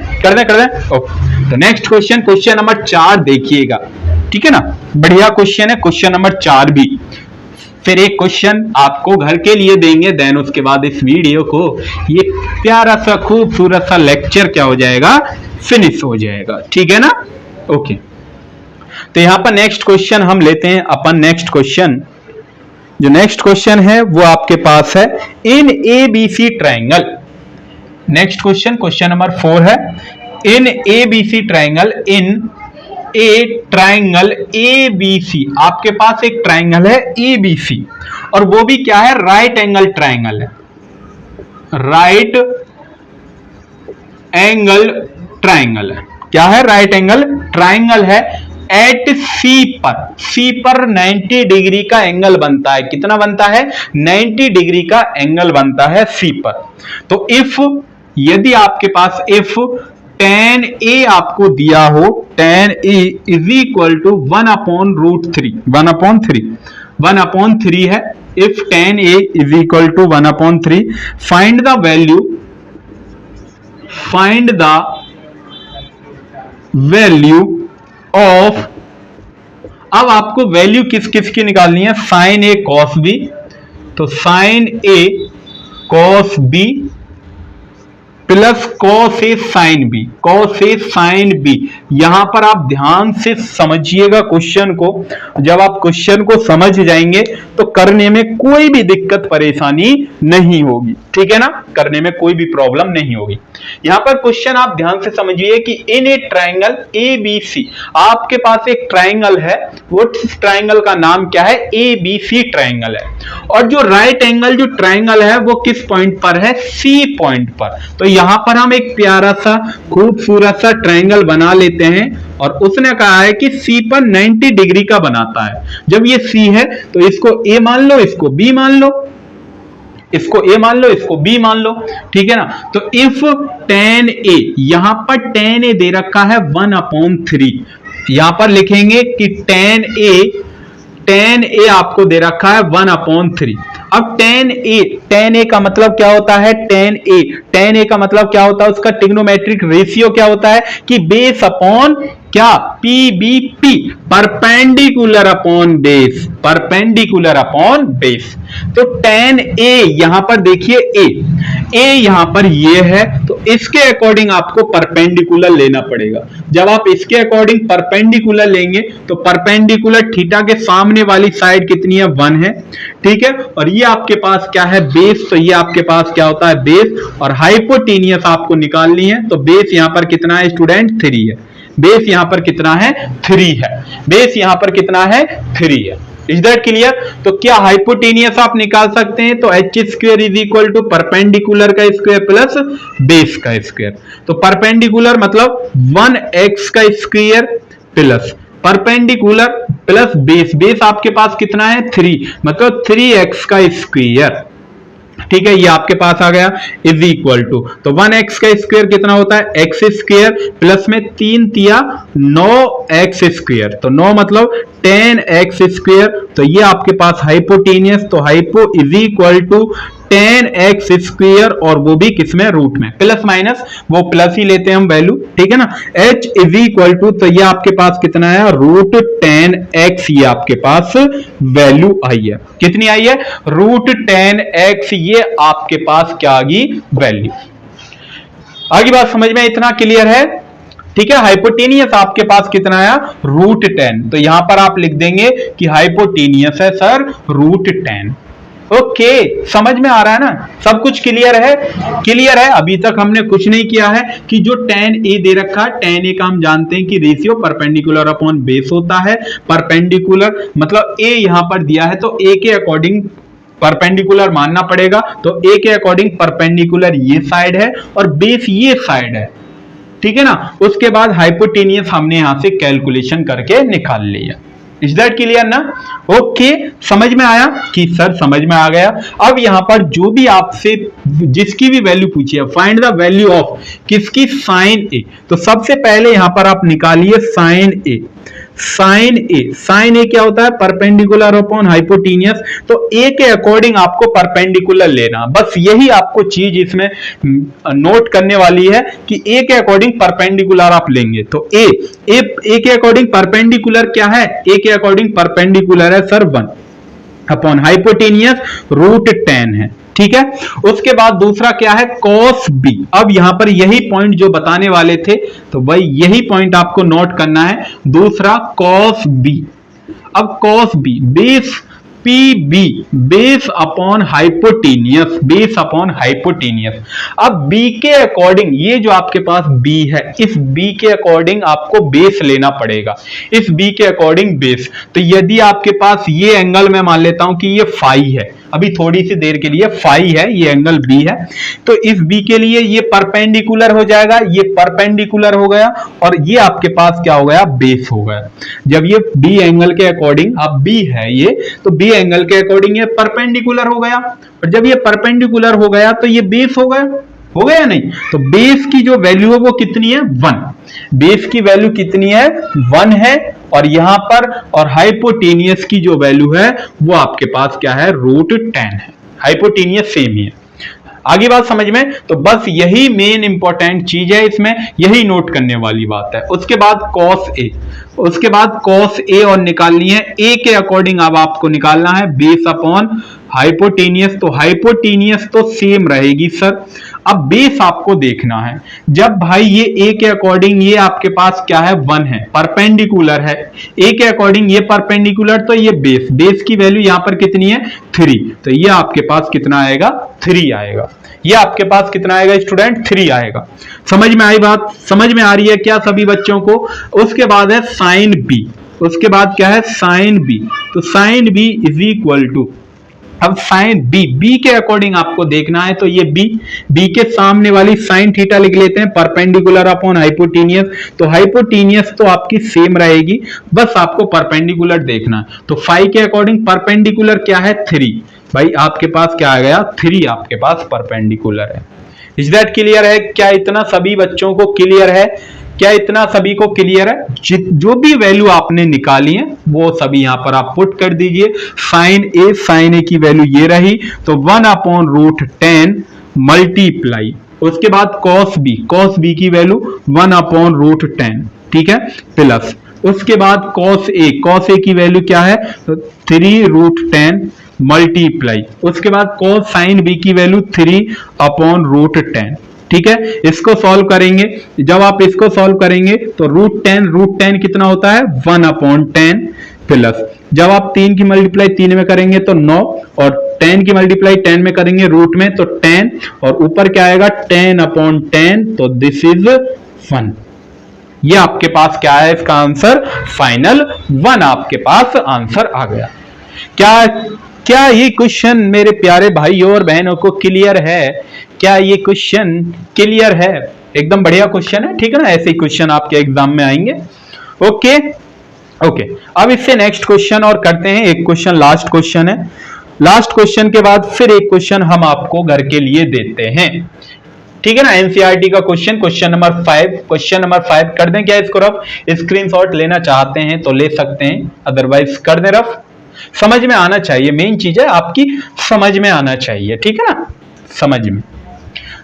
ओके। तो नेक्स्ट क्वेश्चन, क्वेश्चन नंबर 4 देखिएगा। ठीक है ना, बढ़िया क्वेश्चन है क्वेश्चन नंबर 4 भी। फिर एक क्वेश्चन आपको घर के लिए देंगे, देन उसके बाद इस वीडियो को ये प्यारा सा खूबसूरत सा लेक्चर क्या हो जाएगा, फिनिश हो जाएगा। ठीक है ना, ओके। तो यहां पर नेक्स्ट क्वेश्चन हम लेते हैं अपन। नेक्स्ट क्वेश्चन, जो नेक्स्ट क्वेश्चन है वो आपके पास है इन ABC triangle. Next question, question number 4 है, इन ABC ट्रायंगल, इन ए ट्रायंगल ABC, आपके पास एक ट्रायंगल है ABC, और वो भी क्या है, राइट एंगल ट्रायंगल है, राइट एंगल ट्रायंगल है। क्या है, राइट एंगल ट्रायंगल है। एट सी पर 90 डिग्री का एंगल बनता है, कितना बनता है 90 डिग्री का एंगल बनता है सी पर। तो इफ, यदि आपके पास इफ tan A आपको दिया हो, tan A is equal to 1/√3, 1/3 है। If tan A is equal to 1/3, find the value of, अब आपको वैल्यू किस किस की निकालनी है, sin A cos B, तो sin A cos B plus cos A sin B, cos A sin B। यहां पर आप ध्यान से समझिएगा क्वेश्चन को, जब आप क्वेश्चन को समझ जाएंगे तो करने में कोई भी दिक्कत परेशानी नहीं होगी। ठीक है ना, करने में कोई भी प्रॉब्लम नहीं होगी। यहां पर क्वेश्चन आप ध्यान से समझिए कि इन ए ट्रायंगल ABC, आपके पास एक ट्रायंगल है, वो ट्रायंगल का नाम क्या है, ABC ट्रायंगल है, और जो राइट एंगल जो ट्रायंगल है वो किस पॉइंट पर है, C पॉइंट पर। तो यहां पर हम एक प्यारा सा खूबसूरत सा ट्रायंगल बना लेते हैं, और उसने कहा है कि C पर 90 डिग्री का बनाता है। जब ये C है तो इसको A मान लो, इसको B मान लो, इसको A मान लो, इसको B मान लो। ठीक है ना, तो इफ tan A, यहां पर tan A दे रखा है 1/3, यहां पर लिखेंगे कि tan A tan a आपको दे रखा है 1/3। अब tan a का मतलब क्या होता है, tan a का मतलब क्या होता है, उसका ट्रिग्नोमेट्रिक रेशियो क्या होता है कि बेस अपॉन क्या, PBP, perpendicular upon base, perpendicular upon base. तो tan a यहां पर देखिए a यहां पर ये है, तो इसके अकॉर्डिंग आपको परपेंडिकुलर लेना पड़ेगा। जब आप इसके अकॉर्डिंग परपेंडिकुलर लेंगे तो परपेंडिकुलर थीटा के सामने वाली साइड कितनी है, 1 है, ठीक है। और ये आपके पास क्या है, बेस, तो ये आपके पास क्या होता है, बेस। और हाइपोटेनियस आपको निकालनी है, तो बेस यहां पर कितना है स्टूडेंट, 3 है। बेस यहां पर कितना है, 3 है। बेस यहां पर कितना है, 3 है। Is that clear? तो क्या हाइपोटेनियस आप निकाल सकते हैं, तो H square is equal to perpendicular का स्क्वायर प्लस बेस का स्क्वायर। तो परपेंडिकुलर मतलब 1x का square plus perpendicular plus base, base आपके पास कितना है, 3, मतलब 3x का स्क्वायर, ठीक है, ये आपके पास आ गया, इज इक्वल टू, तो 1x का स्क्वायर कितना होता है, x स्क्वायर प्लस में 3 तिया 9x स्क्वायर, तो 9 मतलब 10x स्क्वायर। तो ये आपके पास हाइपोटेनियस, तो hypo is equal to 10x square, और वो भी किसमें, रूट में, प्लस माइनस वो प्लस ही लेते हैं हम वैल्यू, ठीक है ना। h इज इक्वल टू, तो ये आपके पास कितना है, रूट 10x, ये आपके पास वैल्यू आई है, कितनी आई है, रूट 10x, ये आपके पास क्या आ गई, वैल्यू। आगे बात समझ में इतना क्लियर है, ठीक है। हाइपोटेनियस आपके पास कितना आया, रूट 10, तो यहां पर आप लिख देंगे कि हाइपोटेनियस है सर रूट 10। ओके, समझ में आ रहा है ना, सब कुछ क्लियर है, क्लियर है। अभी तक हमने कुछ नहीं किया है कि जो tan a दे रखा है, tan a का हम जानते हैं कि रेशियो परपेंडिकुलर अपॉन बेस होता है। परपेंडिकुलर मतलब a यहां पर दिया है, तो a के अकॉर्डिंग परपेंडिकुलर मानना पड़ेगा, तो a के अकॉर्डिंग परपेंडिकुलर ये साइड है और बेस ये साइड है, ठीक है ना। उसके बाद हाइपोटेनियस हमने यहां से कैलकुलेशन करके निकाल लिया। इज दैट क्लियर ना? ओके, समझ में आया कि सर समझ में आ गया। अब यहां पर जो भी आपसे जिसकी भी वैल्यू पूछी है, फाइंड द वैल्यू ऑफ किसकी, साइन ए, तो सबसे पहले यहां पर आप निकालिए साइन ए। साइन ए क्या होता है, परपेंडिकुलर अपॉन हाइपोटेनियस, तो ए के अकॉर्डिंग आपको परपेंडिकुलर लेना, बस यही आपको चीज इसमें नोट करने वाली है कि ए के अकॉर्डिंग परपेंडिकुलर आप लेंगे। तो ए के अकॉर्डिंग परपेंडिकुलर क्या है, ए के अकॉर्डिंग परपेंडिकुलर है सर 1 अपॉन हाइपोटेनियस रूट 10 है, ठीक है। उसके बाद दूसरा क्या है, cos b। अब यहां पर यही पॉइंट जो बताने वाले थे, तो भाई यही पॉइंट आपको नोट करना है, दूसरा cos b। अब cos b base PB, base upon hypotenuse, base upon hypotenuse. अब B के अकॉर्डिंग ये जो आपके पास B है, इस B के अकॉर्डिंग आपको बेस लेना पड़ेगा, इस B के अकॉर्डिंग बेस। तो यदि आपके पास ये एंगल मैं मान लेता हूं कि ये फाई है, अभी थोड़ी सी देर के लिए फाई है, ये एंगल B है, तो इस B के लिए ये परपेंडिकुलर हो जाएगा, ये परपेंडिकुलर हो गया, और ये आपके पास क्या हो गया, बेस हो गया। जब ये B एंगल के अकॉर्डिंग, अब B है ये, तो B एंगल के अकॉर्डिंग ये परपेंडिकुलर हो गया, और जब ये परपेंडिकुलर हो गया तो ये बेस हो गया, हो गया नहीं। तो बेस की जो वैल्यू है वो कितनी है, 1, बेस की वैल्यू कितनी है, 1 है, और यहां पर और हाइपोटेनियस की जो वैल्यू है वो आपके पास क्या है, रूट 10 है। हाइपोटेनियस सेम ही है। आगे बात समझ में, तो बस यही मेन इंपॉर्टेंट चीज है इसमें, यही नोट करने वाली बात है। उसके बाद cos a, उसके बाद cos a और निकालनी है, a के अकॉर्डिंग अब आपको निकालना है बेस अपॉन हाइपोटेनियस, तो हाइपोटेनियस तो सेम रहेगी सर। अब बेस आपको देखना है, जब भाई ये a के अकॉर्डिंग ये आपके पास क्या है, 1 है, परपेंडिकुलर है, a के अकॉर्डिंग ये परपेंडिकुलर, तो ये बेस, बेस की वैल्यू यहां पर कितनी है, 3, तो ये आपके पास कितना आएगा, 3 आएगा। ये आपके पास कितना आएगा स्टूडेंट, 3 आएगा। समझ में आई बात, समझ में आ रही है क्या सभी बच्चों को? उसके बाद है साइन b, उसके बाद क्या है, साइन b, तो sine b is equal to, अब साइन बी के अकॉर्डिंग आपको देखना है, तो ये बी के सामने वाली साइन थीटा लिख लेते हैं, परपेंडिकुलर अपॉन हाइपोटेनियस, तो हाइपोटेनियस तो आपकी सेम रहेगी, बस आपको परपेंडिकुलर देखना है। तो फाई के अकॉर्डिंग परपेंडिकुलर क्या है, 3, भाई आपके पास क्या आ गया, 3 आपके पास परपेंडिकुलर है। इज दैट क्लियर है क्या? इतना सभी बच्चों को क्लियर है क्या इतना सभी को क्लियर है? जो भी वैल्यू आपने निकाली है वो सभी यहां पर आप पुट कर दीजिए। साइन ए की वैल्यू ये रही, तो 1/√10 मल्टीप्लाई, उसके बाद कॉस बी की वैल्यू 1/√10, ठीक है, प्लस उसके बाद कॉस ए की वैल्यू क्या है, तो 3√10 मल्टीप्लाई, उसके बाद कॉस साइन बी की वैल्यू 3/√10, ठीक है। इसको सॉल्व करेंगे, जब आप इसको सॉल्व करेंगे तो √10 कितना होता है, 1/10 प्लस, जब आप 3 की मल्टीप्लाई 3 में करेंगे तो 9, और 10 की मल्टीप्लाई 10 में करेंगे रूट में तो 10, और ऊपर क्या आएगा 10/10, तो दिस इज 1। ये आपके पास क्या है, इसका आंसर फाइनल 1 आपके पास आंसर आ गया। क्या ये क्वेश्चन मेरे प्यारे भाइयों और बहनों को क्लियर है? क्या ये क्वेश्चन क्लियर है? एकदम बढ़िया क्वेश्चन है, ठीक है ना, ऐसे ही क्वेश्चन आपके एग्जाम में आएंगे। ओके, अब इससे नेक्स्ट क्वेश्चन और करते हैं, एक क्वेश्चन लास्ट क्वेश्चन है। लास्ट क्वेश्चन के बाद फिर एक क्वेश्चन हम आपको घर के लिए देते हैं, ठीक है ना, एनसीईआरटी का क्वेश्चन नंबर 5 कर दें क्या इसको रफ? स्क्रीनशॉट लेना चाहते हैं तो ले सकते हैं, अदरवाइज कर दें रफ। समझ में आना चाहिए, मेन चीज है आपकी समझ में आना चाहिए, ठीक है ना, समझ में।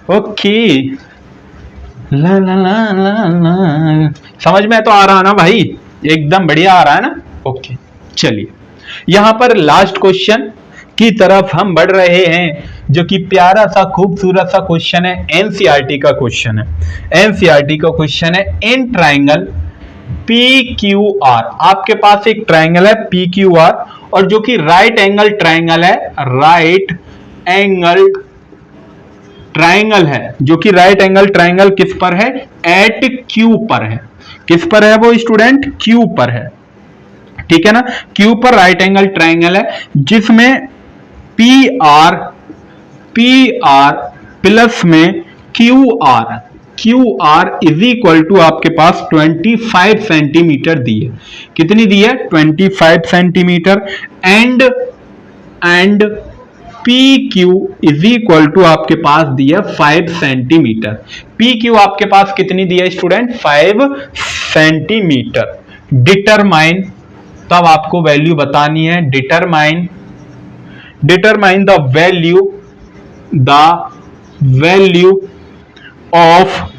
ओके, ला ला ला ला ला, समझ में तो आ रहा ना भाई, एकदम बढ़िया आ रहा है ना। ओके, चलिए यहां पर लास्ट क्वेश्चन की तरफ हम बढ़ रहे हैं, जो कि प्यारा सा खूबसूरत सा क्वेश्चन है, एनसीईआरटी का क्वेश्चन है। इन ट्राइंगल PQR, आपके पास एक ट्राइंगल है PQR, और जो कि राइट एंगल ट्राइंगल है, जो कि राइट एंगल ट्राइंगल किस पर है, एट Q पर है। किस पर है वो स्टूडेंट? Q पर है, ठीक है ना, Q पर राइट एंगल ट्राइंगल है, जिसमें PR प्लस में QR इज इक्वल टू आपके पास 25 सेंटीमीटर दी है। कितनी दी है? 25 centimetre. And PQ is equal to आपके पास दी है 5 सेंटीमीटर। PQ आपके पास कितनी दी है स्टूडेंट? 5 सेंटीमीटर। डिटरमाइन, तब आपको वैल्यू बतानी है, determine the value of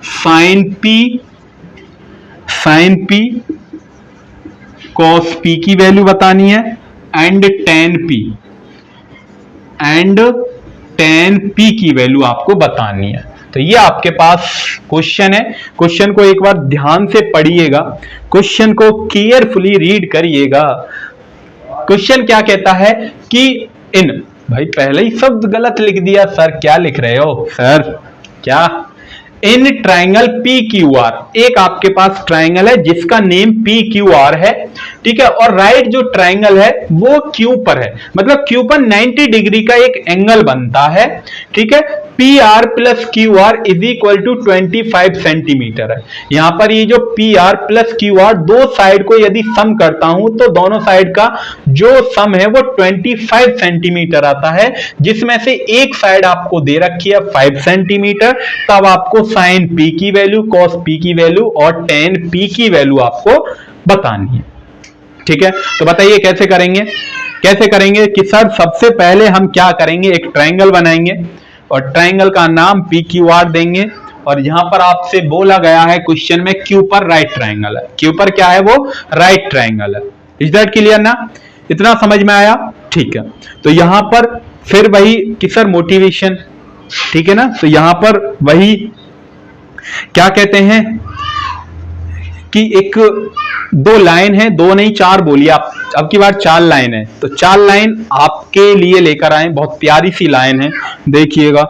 sign P cos P की वैल्यू बतानी है, एंड tan P की वैल्यू आपको बतानी है। तो ये आपके पास क्वेश्चन है। क्वेश्चन को एक बार ध्यान से पढ़िएगा, क्वेश्चन को केयरफुली रीड करिएगा। क्वेश्चन क्या कहता है कि भाई पहले ही शब्द गलत लिख दिया सर, क्या लिख रहे हो सर, क्या? इन ट्राइंगल PQR, एक आपके पास ट्राइंगल है जिसका नेम PQR है, ठीक है, और राइट जो ट्राइंगल है वो Q पर है, मतलब Q पर 90 डिग्री का एक एंगल बनता है, ठीक है। PR plus QR is equal to 25 centimetre है। यहां पर ये जो PR प्लस QR दो साइड को यदि सम करता हूं तो दोनों साइड का जो सम है वो 25 सेंटीमीटर आता है, जिसमें से एक साइड आपको दे रखी है 5 सेंटीमीटर। तब आपको साइन P की वैल्यू, कॉस P की वैल्यू और tan P की वैल्यू आपको बतानी है, ठीक है। तो बताइए कैसे करेंगे कि सर सबसे पहले हम क्या करेंगे, एक ट्राइंगल बनाएंगे और ट्राइंगल का नाम PQR देंगे, और यहां पर आपसे बोला गया है क्वेश्चन में Q पर राइट ट्राइंगल है, Q पर क्या है वो राइट ट्राइंगल है। इज दैट क्लियर ना? इतना समझ में आया? ठीक है। तो यहां पर फिर वही कि सर मोटिवेशन, ठीक है ना, तो यहां पर वही क्या कहते हैं कि एक दो लाइन है, दो नहीं चार बोलिए आप, अब की बार 4 लाइन है, तो 4 लाइन आपके लिए लेकर आए, बहुत प्यारी सी लाइन है, देखिएगा।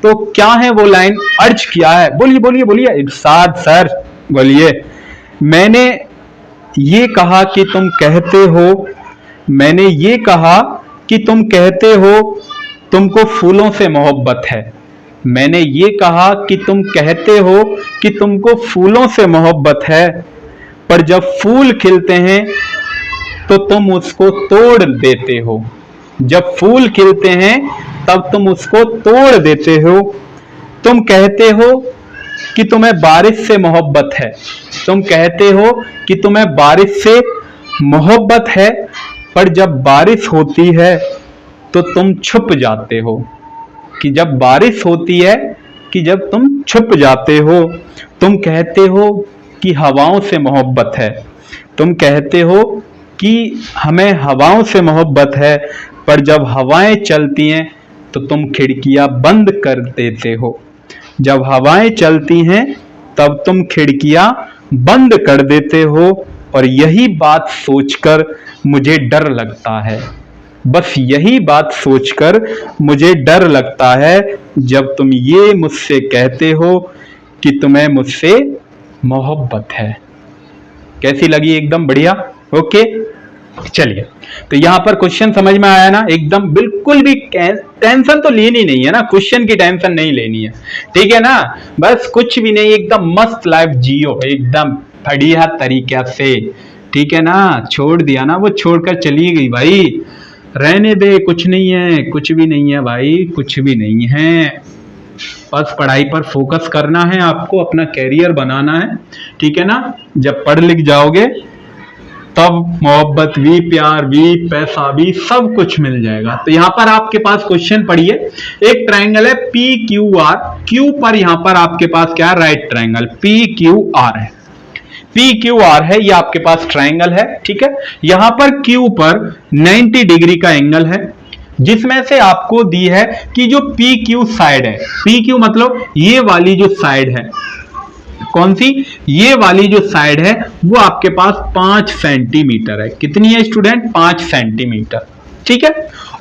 तो क्या है वो लाइन, अर्ज किया है, बोलिए इरशाद सर बोलिए। मैंने ये कहा कि तुम कहते हो तुमको फूलों से मोहब्बत है। मैंने ये कहा कि तुम कहते हो कि तुमको फूलों से मोहब्बत है, पर जब फूल खिलते हैं तो तुम उसको तोड़ देते हो। जब फूल खिलते हैं तब तुम उसको तोड़ देते हो। तुम कहते हो कि तुम्हें बारिश से मोहब्बत है, तुम कहते हो कि तुम्हें बारिश से मोहब्बत है, पर जब बारिश होती है तो तुम छुप जाते हो। कि जब बारिश होती है, कि जब तुम छुप जाते हो। तुम कहते हो कि हवाओं से मोहब्बत है, तुम कहते हो कि हमें हवाओं से मोहब्बत है, पर जब हवाएं चलती हैं तो तुम खिड़कियां बंद कर देते हो। जब हवाएं चलती हैं तब तुम खिड़कियां बंद कर देते हो, और यही बात सोचकर मुझे डर लगता है। बस यही बात सोचकर मुझे डर लगता है जब तुम ये मुझसे कहते हो कि तुम्हें मुझसे मोहब्बत है। कैसी लगी? एकदम बढ़िया। ओके, चलिए, तो यहां पर क्वेश्चन समझ में आया ना? एकदम बिल्कुल भी टेंशन तो लेनी नहीं है ना, क्वेश्चन की टेंशन नहीं लेनी है, ठीक है ना? बस कुछ भी नहीं, एकदम मस्त लाइफ जियो, एकदम बढ़िया तरीके से, ठीक है ना? छोड़ दिया ना, वो छोड़कर चली गई भाई, रहने दे, कुछ नहीं है, कुछ भी नहीं है भाई, कुछ भी नहीं है। बस पढ़ाई पर फोकस करना है आपको, अपना कैरियर बनाना है, ठीक है ना? जब पढ़ लिख जाओगे तब मोहब्बत भी, प्यार भी, पैसा भी, सब कुछ मिल जाएगा। तो यहाँ पर आपके पास क्वेश्चन पढ़िए, एक ट्रायंगल है पी क्यू आर, क्यू पर यहाँ पर आपके पास क्या है? Right triangle P Q R है, पी क्यू आर है, ये आपके पास ट्रायंगल है, ठीक है? यहां पर क्यू पर 90 डिग्री का एंगल है, जिसमें से आपको दी है कि जो पी क्यू साइड है, पी क्यू मतलब ये वाली जो साइड है, कौन सी? ये वाली जो साइड है वो आपके पास 5 सेंटीमीटर है। कितनी है स्टूडेंट? 5 सेंटीमीटर, ठीक है?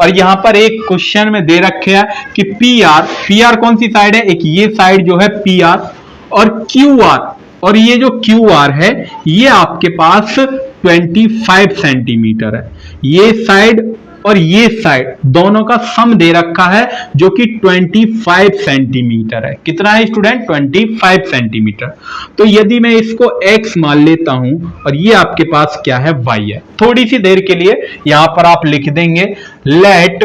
और यहां पर एक क्वेश्चन में दे रखे है कि पी आर कौन सी साइड है? एक ये साइड जो है पी आर, और क्यू आर, और ये जो क्यू आर है ये आपके पास 25 सेंटीमीटर है। ये साइड और ये साइड दोनों का सम दे रखा है जो कि 25 सेंटीमीटर है। कितना है स्टूडेंट? 25 सेंटीमीटर। तो यदि मैं इसको x मान लेता हूं और ये आपके पास क्या है? y है। थोड़ी सी देर के लिए यहां पर आप लिख देंगे let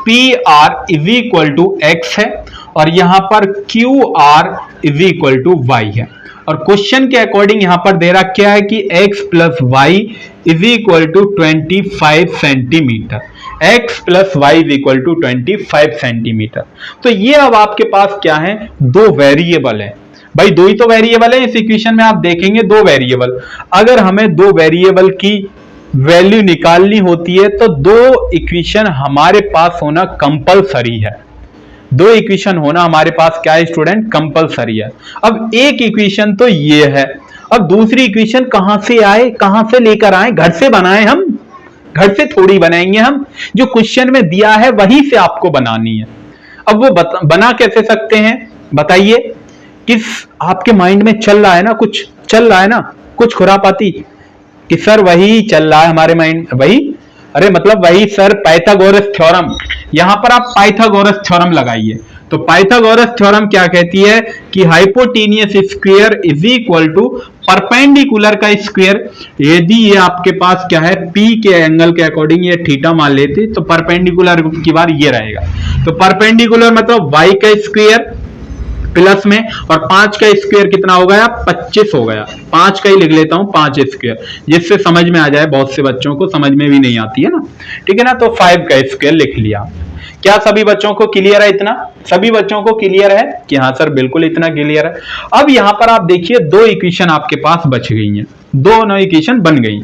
P R is equal to X है, और यहां पर Q R is equal to Y है। और क्वेश्चन के अकॉर्डिंग यहां पर दे रखा क्या है कि x plus Y is equal to 25 centimetre, x plus Y is equal to 25 centimetre. तो ये अब आपके पास क्या है? दो वेरिएबल है भाई, दो ही तो वेरिएबल है इस इक्वेशन में, आप देखेंगे दो वेरिएबल। अगर हमें दो वेरिएबल की वैल्यू निकालनी होती है तो दो इक्वेशन हमारे पास होना कंपलसरी है। दो इक्वेशन होना हमारे पास क्या है स्टूडेंट? कंपलसरी है। अब एक इक्वेशन तो ये है, अब दूसरी इक्वेशन कहां से आए, कहां से लेकर आए? घर से बनाए हम? घर से थोड़ी बनाएंगे हम, जो क्वेश्चन में दिया है वहीं से आपको बनानी है। अब वो बना कैसे सकते हैं बताइए? किस आपके माइंड में चल रहा है ना, कुछ चल रहा है ना, कुछ खुरापाती कि सर वही चल रहा है हमारे माइंड, वही, अरे मतलब वही सर पाइथागोरस थ्योरम। यहां पर आप पाइथागोरस थ्योरम लगाइए। तो पाइथागोरस थ्योरम क्या कहती है कि hypotenuse square is equal to perpendicular का स्क्वायर। यदि ये आपके पास क्या है? P के एंगल के अकॉर्डिंग ये थीटा मान लेते तो परपेंडिकुलर की बार ये रहेगा। तो परपेंडिकुलर मतलब y का स्क्वायर प्लस में, और 5 का स्क्वायर कितना हो गया? 25 हो गया। 5 का ही लिख लेता हूं, 5 स्क्वायर, जिससे समझ में आ जाए। बहुत से बच्चों को समझ में भी नहीं आती है ना, ठीक है ना? तो 5 का स्क्वायर लिख लिया। क्या सभी बच्चों को क्लियर है इतना? सभी बच्चों को क्लियर है कि हाँ सर बिल्कुल इतना क्लियर है। अब यहां पर आप देखिए दो इक्वेशन आपके पास बच गई हैं, दोनों इक्वेशन बन गई।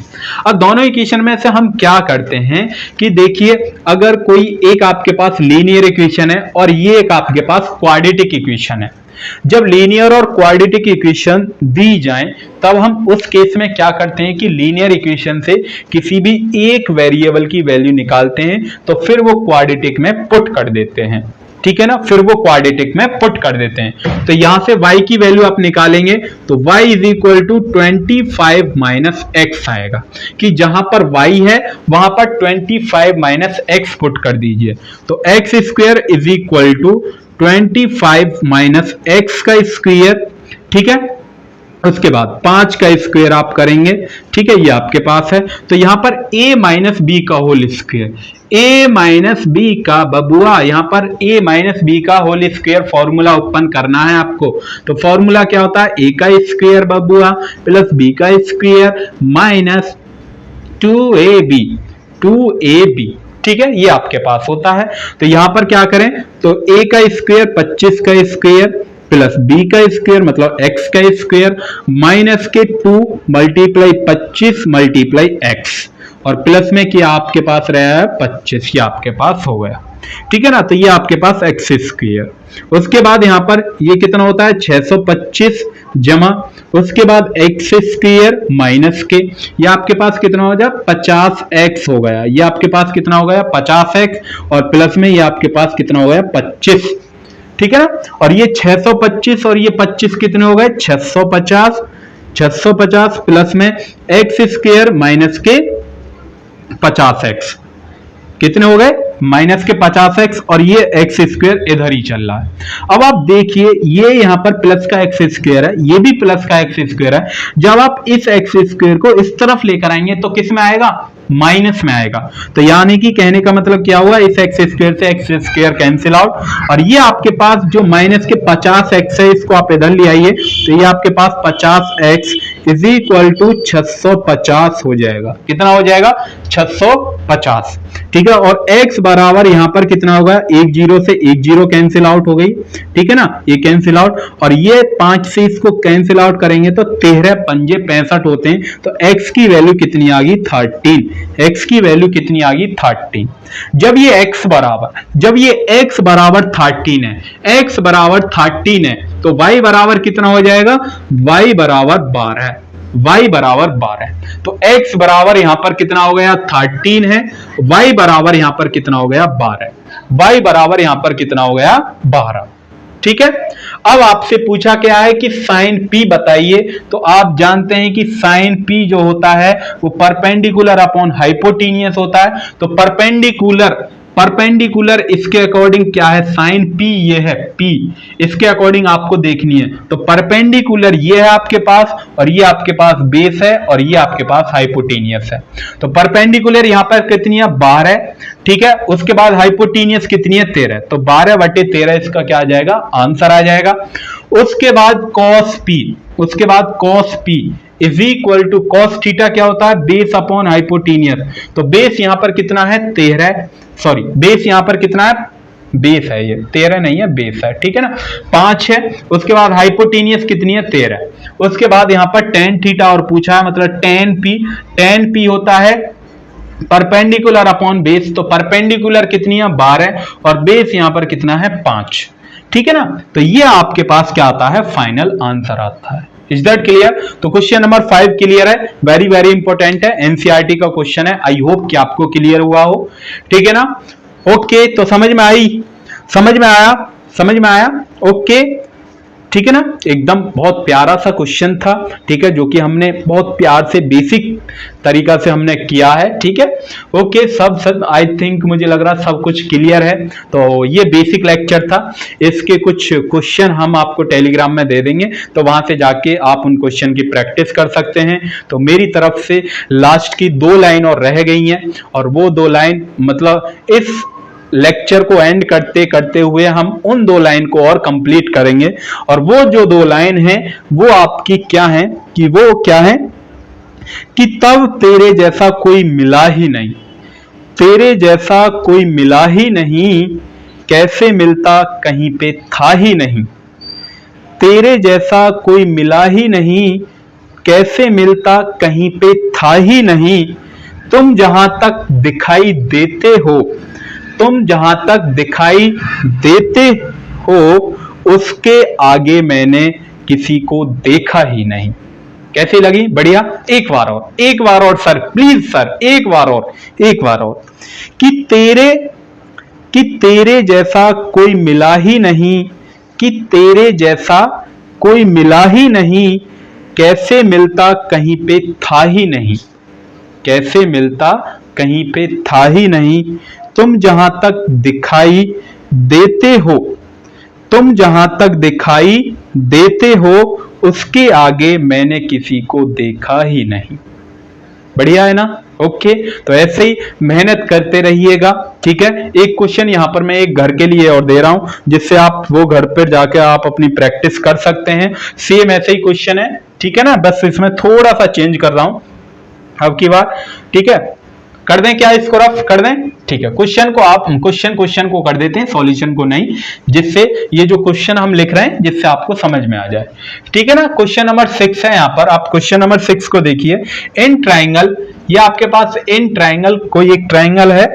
अब दोनों इक्वेशन में से हम क्या करते हैं कि देखिए, अगर कोई एक आपके पास लीनियर इक्वेशन है और ये एक आपके पास क्वाड्रेटिक इक्वेशन है, जब लीनियर और क्वाड्रेटिक इक्वेशन दी जाएं तब हम उस केस में क्या करते हैं कि लीनियर इक्वेशन से किसी भी एक वेरिएबल की वैल्यू निकालते हैं तो फिर वो क्वाड्रेटिक में पुट कर देते हैं, ठीक है ना? फिर वो क्वाड्रेटिक में पुट कर देते हैं। तो यहां से y की वैल्यू आप निकालेंगे तो y is equal to 25 minus X आएगा, कि जहां पर y है वहां पर 25 माइनस एक्स पुट कर दीजिए। तो X square is equal to 25 minus X का स्क्वायर, ठीक है? उसके बाद 5 का स्क्वायर आप करेंगे, ठीक है, ये आपके पास है। तो यहां पर a माइनस बी का whole square, a minus B का बबुआ, यहां पर a माइनस बी का होल स्क्वायर फॉर्मूला उत्पन्न करना है आपको। तो फॉर्मूला क्या होता है, a का स्क्वायर बबुआ प्लस b का स्क्वायर माइनस 2ab, 2ab, ठीक है, ये आपके पास होता है। तो यहां पर क्या करें, तो a का स्क्वायर 25 का स्क्वायर प्लस b का स्क्वायर मतलब x का स्क्वायर माइनस के 2 मल्टीप्लाई 25 मल्टीप्लाई x, और प्लस में क्या आपके पास रहा है 25, ये आपके पास हो गया, ठीक है ना। तो ये आपके पास एक्स स्क्वायर। उसके बाद यहां पर ये कितना होता है 625 जमा, उसके बाद एक्स स्क्वायर माइनस के, ये आपके पास कितना हो जाए 50x हो गया, ये आपके पास कितना हो गया 50x, और प्लस में ये आपके पास कितना हो गया 25, ठीक है ना। और ये 625 और ये 25 कितने हो गए 650, 650 प्लस में एक्स स्क्वायर माइनस के 50x, कितने हो गए माइनस के 50x, और ये एक्स स्क्वायर इधर ही चल रहा है। अब आप देखिए ये यहां पर प्लस का एक्स स्क्वायर है, ये भी प्लस का एक्स स्क्वायर है। जब आप इस एक्स स्क्वायर को इस तरफ लेकर आएंगे तो किस में आएगा, माइनस में आएगा। तो यानी कि कहने का मतलब क्या हुआ, इस एक्स स्क्वायर से एक्स स्क्वायर कैंसिल आउट, और ये आपके पास जो माइनस के 50x है इसको आप इधर ले आइए, तो ये आपके पास 50x इज इक्वल टू 650 हो जाएगा, कितना हो जाएगा 650, ठीक है। और x बराबर यहां पर कितना होगा, 1 0 से 1 0 कैंसिल आउट हो गई, ठीक है ना, ये कैंसिल आउट, और ये 5 से इसको कैंसिल आउट करेंगे तो 13 पंजे 65 होते हैं। तो x की वैल्यू कितनी आ गई 13, x की वैल्यू कितनी आ गई 13। जब ये x बराबर 13 है, x बराबर 13 है, तो y बराबर कितना हो जाएगा, y बराबर 12, y बराबर 12। तो x बराबर यहां पर कितना हो गया 13 है, y बराबर यहां पर कितना हो गया 12, y बराबर यहां पर कितना हो गया 12, ठीक है। अब आपसे पूछा क्या है कि साइन p बताइए, तो आप जानते हैं कि साइन p जो होता है वो परपेंडिकुलर अपॉन हाइपोटेनियस होता है। तो परपेंडिकुलर इसके अकॉर्डिंग क्या है, साइन p ये है p, इसके अकॉर्डिंग आपको देखनी है। तो परपेंडिकुलर ये है आपके पास, और ये आपके पास बेस है, और ये आपके पास हाइपोटेनियस है। तो परपेंडिकुलर यहां पर कितनी है 12, ठीक है। उसके बाद हाइपोटेनियस कितनी है 13, तो 12/13 इसका क्या आ जाएगा, आंसर आ जाएगा। उसके बाद cos p is equal to cos theta क्या होता है, बेस अपॉन हाइपोटेनियस। तो बेस यहां पर कितना है 13, सॉरी बेस यहां पर कितना है, बेस है ये 13 नहीं है, बेस है, ठीक है ना, 5 है। उसके बाद हाइपोटेनियस कितनी है 13। उसके बाद यहां पर tan थीटा और पूछा है, मतलब tan p होता है परपेंडिकुलर अपॉन बेस। तो परपेंडिकुलर कितनी है 12, और बेस यहां पर कितना है 5, ठीक है ना। तो ये आपके पास क्या आता है, फाइनल आंसर आता है। Is that clear. तो क्वेश्चन नंबर 5 क्लियर है, वेरी वेरी इंपॉर्टेंट है, एनसीईआरटी का क्वेश्चन है। आई होप कि आपको क्लियर हुआ हो, ठीक है ना। ओके, तो समझ में आया, ओके, ठीक है ना। एकदम बहुत प्यारा सा क्वेश्चन था, ठीक है, जो कि हमने बहुत प्यार से बेसिक तरीका से हमने किया है, ठीक है। ओके, सब आई थिंक मुझे लग रहा सब कुछ क्लियर है। तो ये बेसिक लेक्चर था, इसके कुछ क्वेश्चन हम आपको टेलीग्राम में दे देंगे, तो वहां से जाके आप उन क्वेश्चन की प्रैक्टिस कर सकते हैं। तो मेरी तरफ से लास्ट की 2 लाइन और रह गई हैं, और वो 2 लाइन मतलब इस लेक्चर को एंड करते करते हुए हम उन 2 लाइन को और कंप्लीट करेंगे। और वो जो 2 लाइन है वो आपकी क्या है कि वो क्या है कि तब तेरे जैसा कोई मिला ही नहीं, तेरे जैसा कोई मिला ही नहीं, कैसे मिलता कहीं पे था ही नहीं, तेरे जैसा कोई मिला ही नहीं, कैसे मिलता कहीं पे था ही नहीं, तुम जहां तक दिखाई देते हो, तुम जहां तक दिखाई देते हो उसके आगे मैंने किसी को देखा ही नहीं। कैसी लगी, बढ़िया। एक बार और सर, प्लीज सर, एक बार और कि तेरे जैसा कोई मिला ही नहीं, कि तेरे जैसा कोई मिला ही नहीं, कैसे मिलता कहीं पे था ही नहीं, कैसे मिलता कहीं पे था ही नहीं, तुम जहां तक दिखाई देते हो, तुम जहां तक दिखाई देते हो उसके आगे मैंने किसी को देखा ही नहीं। बढ़िया है ना। ओके, तो ऐसे ही मेहनत करते रहिएगा। ठीक है, एक क्वेश्चन यहां पर मैं एक घर के लिए और दे रहा हूं, जिससे आप वो घर पर जाके आप अपनी प्रैक्टिस कर सकते हैं। सेम ऐसे ही क्वेश्चन है, ठीक है ना, बस इसमें थोड़ा सा चेंज कर रहा हूं अब की बार। ठीक है, कर दें क्या, इसको रफ कर दें। ठीक है, क्वेश्चन को आप क्वेश्चन को कर देते हैं, सॉल्यूशन को नहीं, जिससे ये जो क्वेश्चन हम लिख रहे हैं जिससे आपको समझ में आ जाए। ठीक है ना, क्वेश्चन नंबर 6 है यहाँ पर। आप क्वेश्चन नंबर 6 को देखिए। इन ट्राइंगल, ये आपके पास इन ट्राइंगल, कोई एक ट्राइंगल है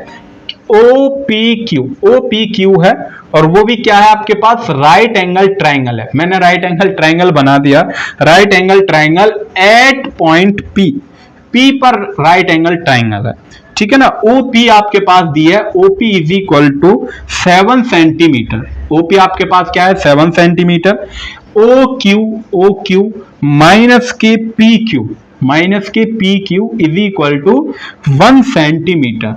OPQ है, और वो भी क्या है आपके पास, राइट एंगल ट्राइंगल है। मैंने राइट एंगल ट्राइंगल बना दिया, right angle triangle at point P पर राइट एंगल ट्राइंगल है। ठीक है ना, OP आपके पास दी है, OP is equal to 7 centimetre. OP आपके पास क्या है, 7 सेंटीमीटर। OQ माइनस के PQ is equal to 1 centimetre.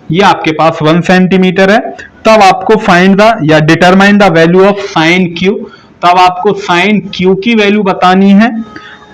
ये आपके पास 1 सेंटीमीटर है। तब आपको फाइंड द या determine the value of sine Q। तब आपको साइन Q की वैल्यू बतानी है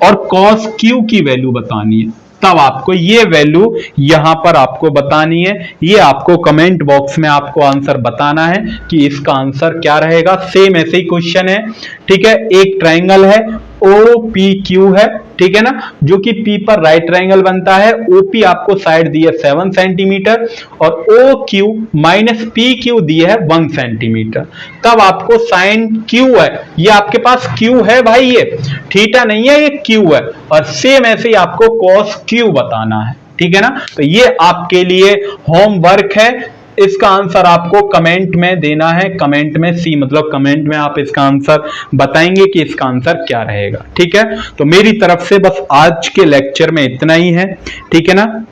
और कॉस Q की वैल्यू बतानी है। तब आपको ये वैल्यू यहां पर आपको बतानी है। ये आपको कमेंट बॉक्स में आपको आंसर बताना है कि इसका आंसर क्या रहेगा। सेम ऐसे ही क्वेश्चन है। ठीक है, एक ट्राइंगल है OPQ है, ठीक है ना, जो कि P पर राइट ट्राइंगल बनता है। OP आपको साइड दी है 7 सेंटीमीटर और OQ माइनस PQ दी है 1 सेंटीमीटर। तब आपको साइन Q है, ये आपके पास Q है भाई, ये थीटा नहीं है, ये Q है। और सेम ऐसे ही आपको cos Q बताना है। ठीक है ना, तो ये आपके लिए होमवर्क है। इसका आंसर आपको कमेंट में देना है। कमेंट में सी मतलब कमेंट में आप इसका आंसर बताएंगे कि इसका आंसर क्या रहेगा। ठीक है, तो मेरी तरफ से बस आज के लेक्चर में इतना ही है। ठीक है ना,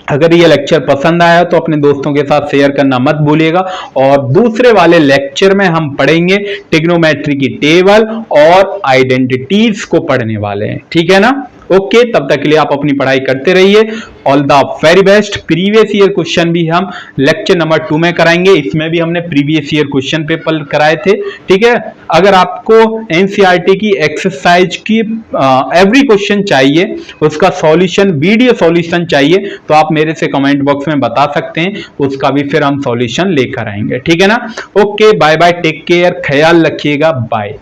अगर ये लेक्चर पसंद आया तो अपने दोस्तों के साथ शेयर करना मत भूलिएगा। और दूसरे वाले लेक्चर में हम पढ़ेंगे ट्रिग्नोमेट्री की टेबल और आइडेंटिटीज को पढ़ने वाले हैं। ठीक है ना, ओके, तब तक के लिए आप अपनी पढ़ाई करते रहिए। All the very best. Previous year question भी हम लेक्चर नंबर 2 में कराएंगे। इसमें भी हमने प्रीवियस ईयर क्वेश्चन पेपर कराए थे। ठीक है, अगर आपको एनसीईआरटी की एक्सरसाइज की एवरी क्वेश्चन चाहिए, उसका सॉल्यूशन, वीडियो सॉल्यूशन चाहिए, तो आप मेरे से कमेंट बॉक्स में बता सकते हैं, उसका भी फिर हम सॉल्यूशन लेकर आएंगे। ठीक है ना, okay, bye bye, take care, ख्याल रखिएगा, बाय।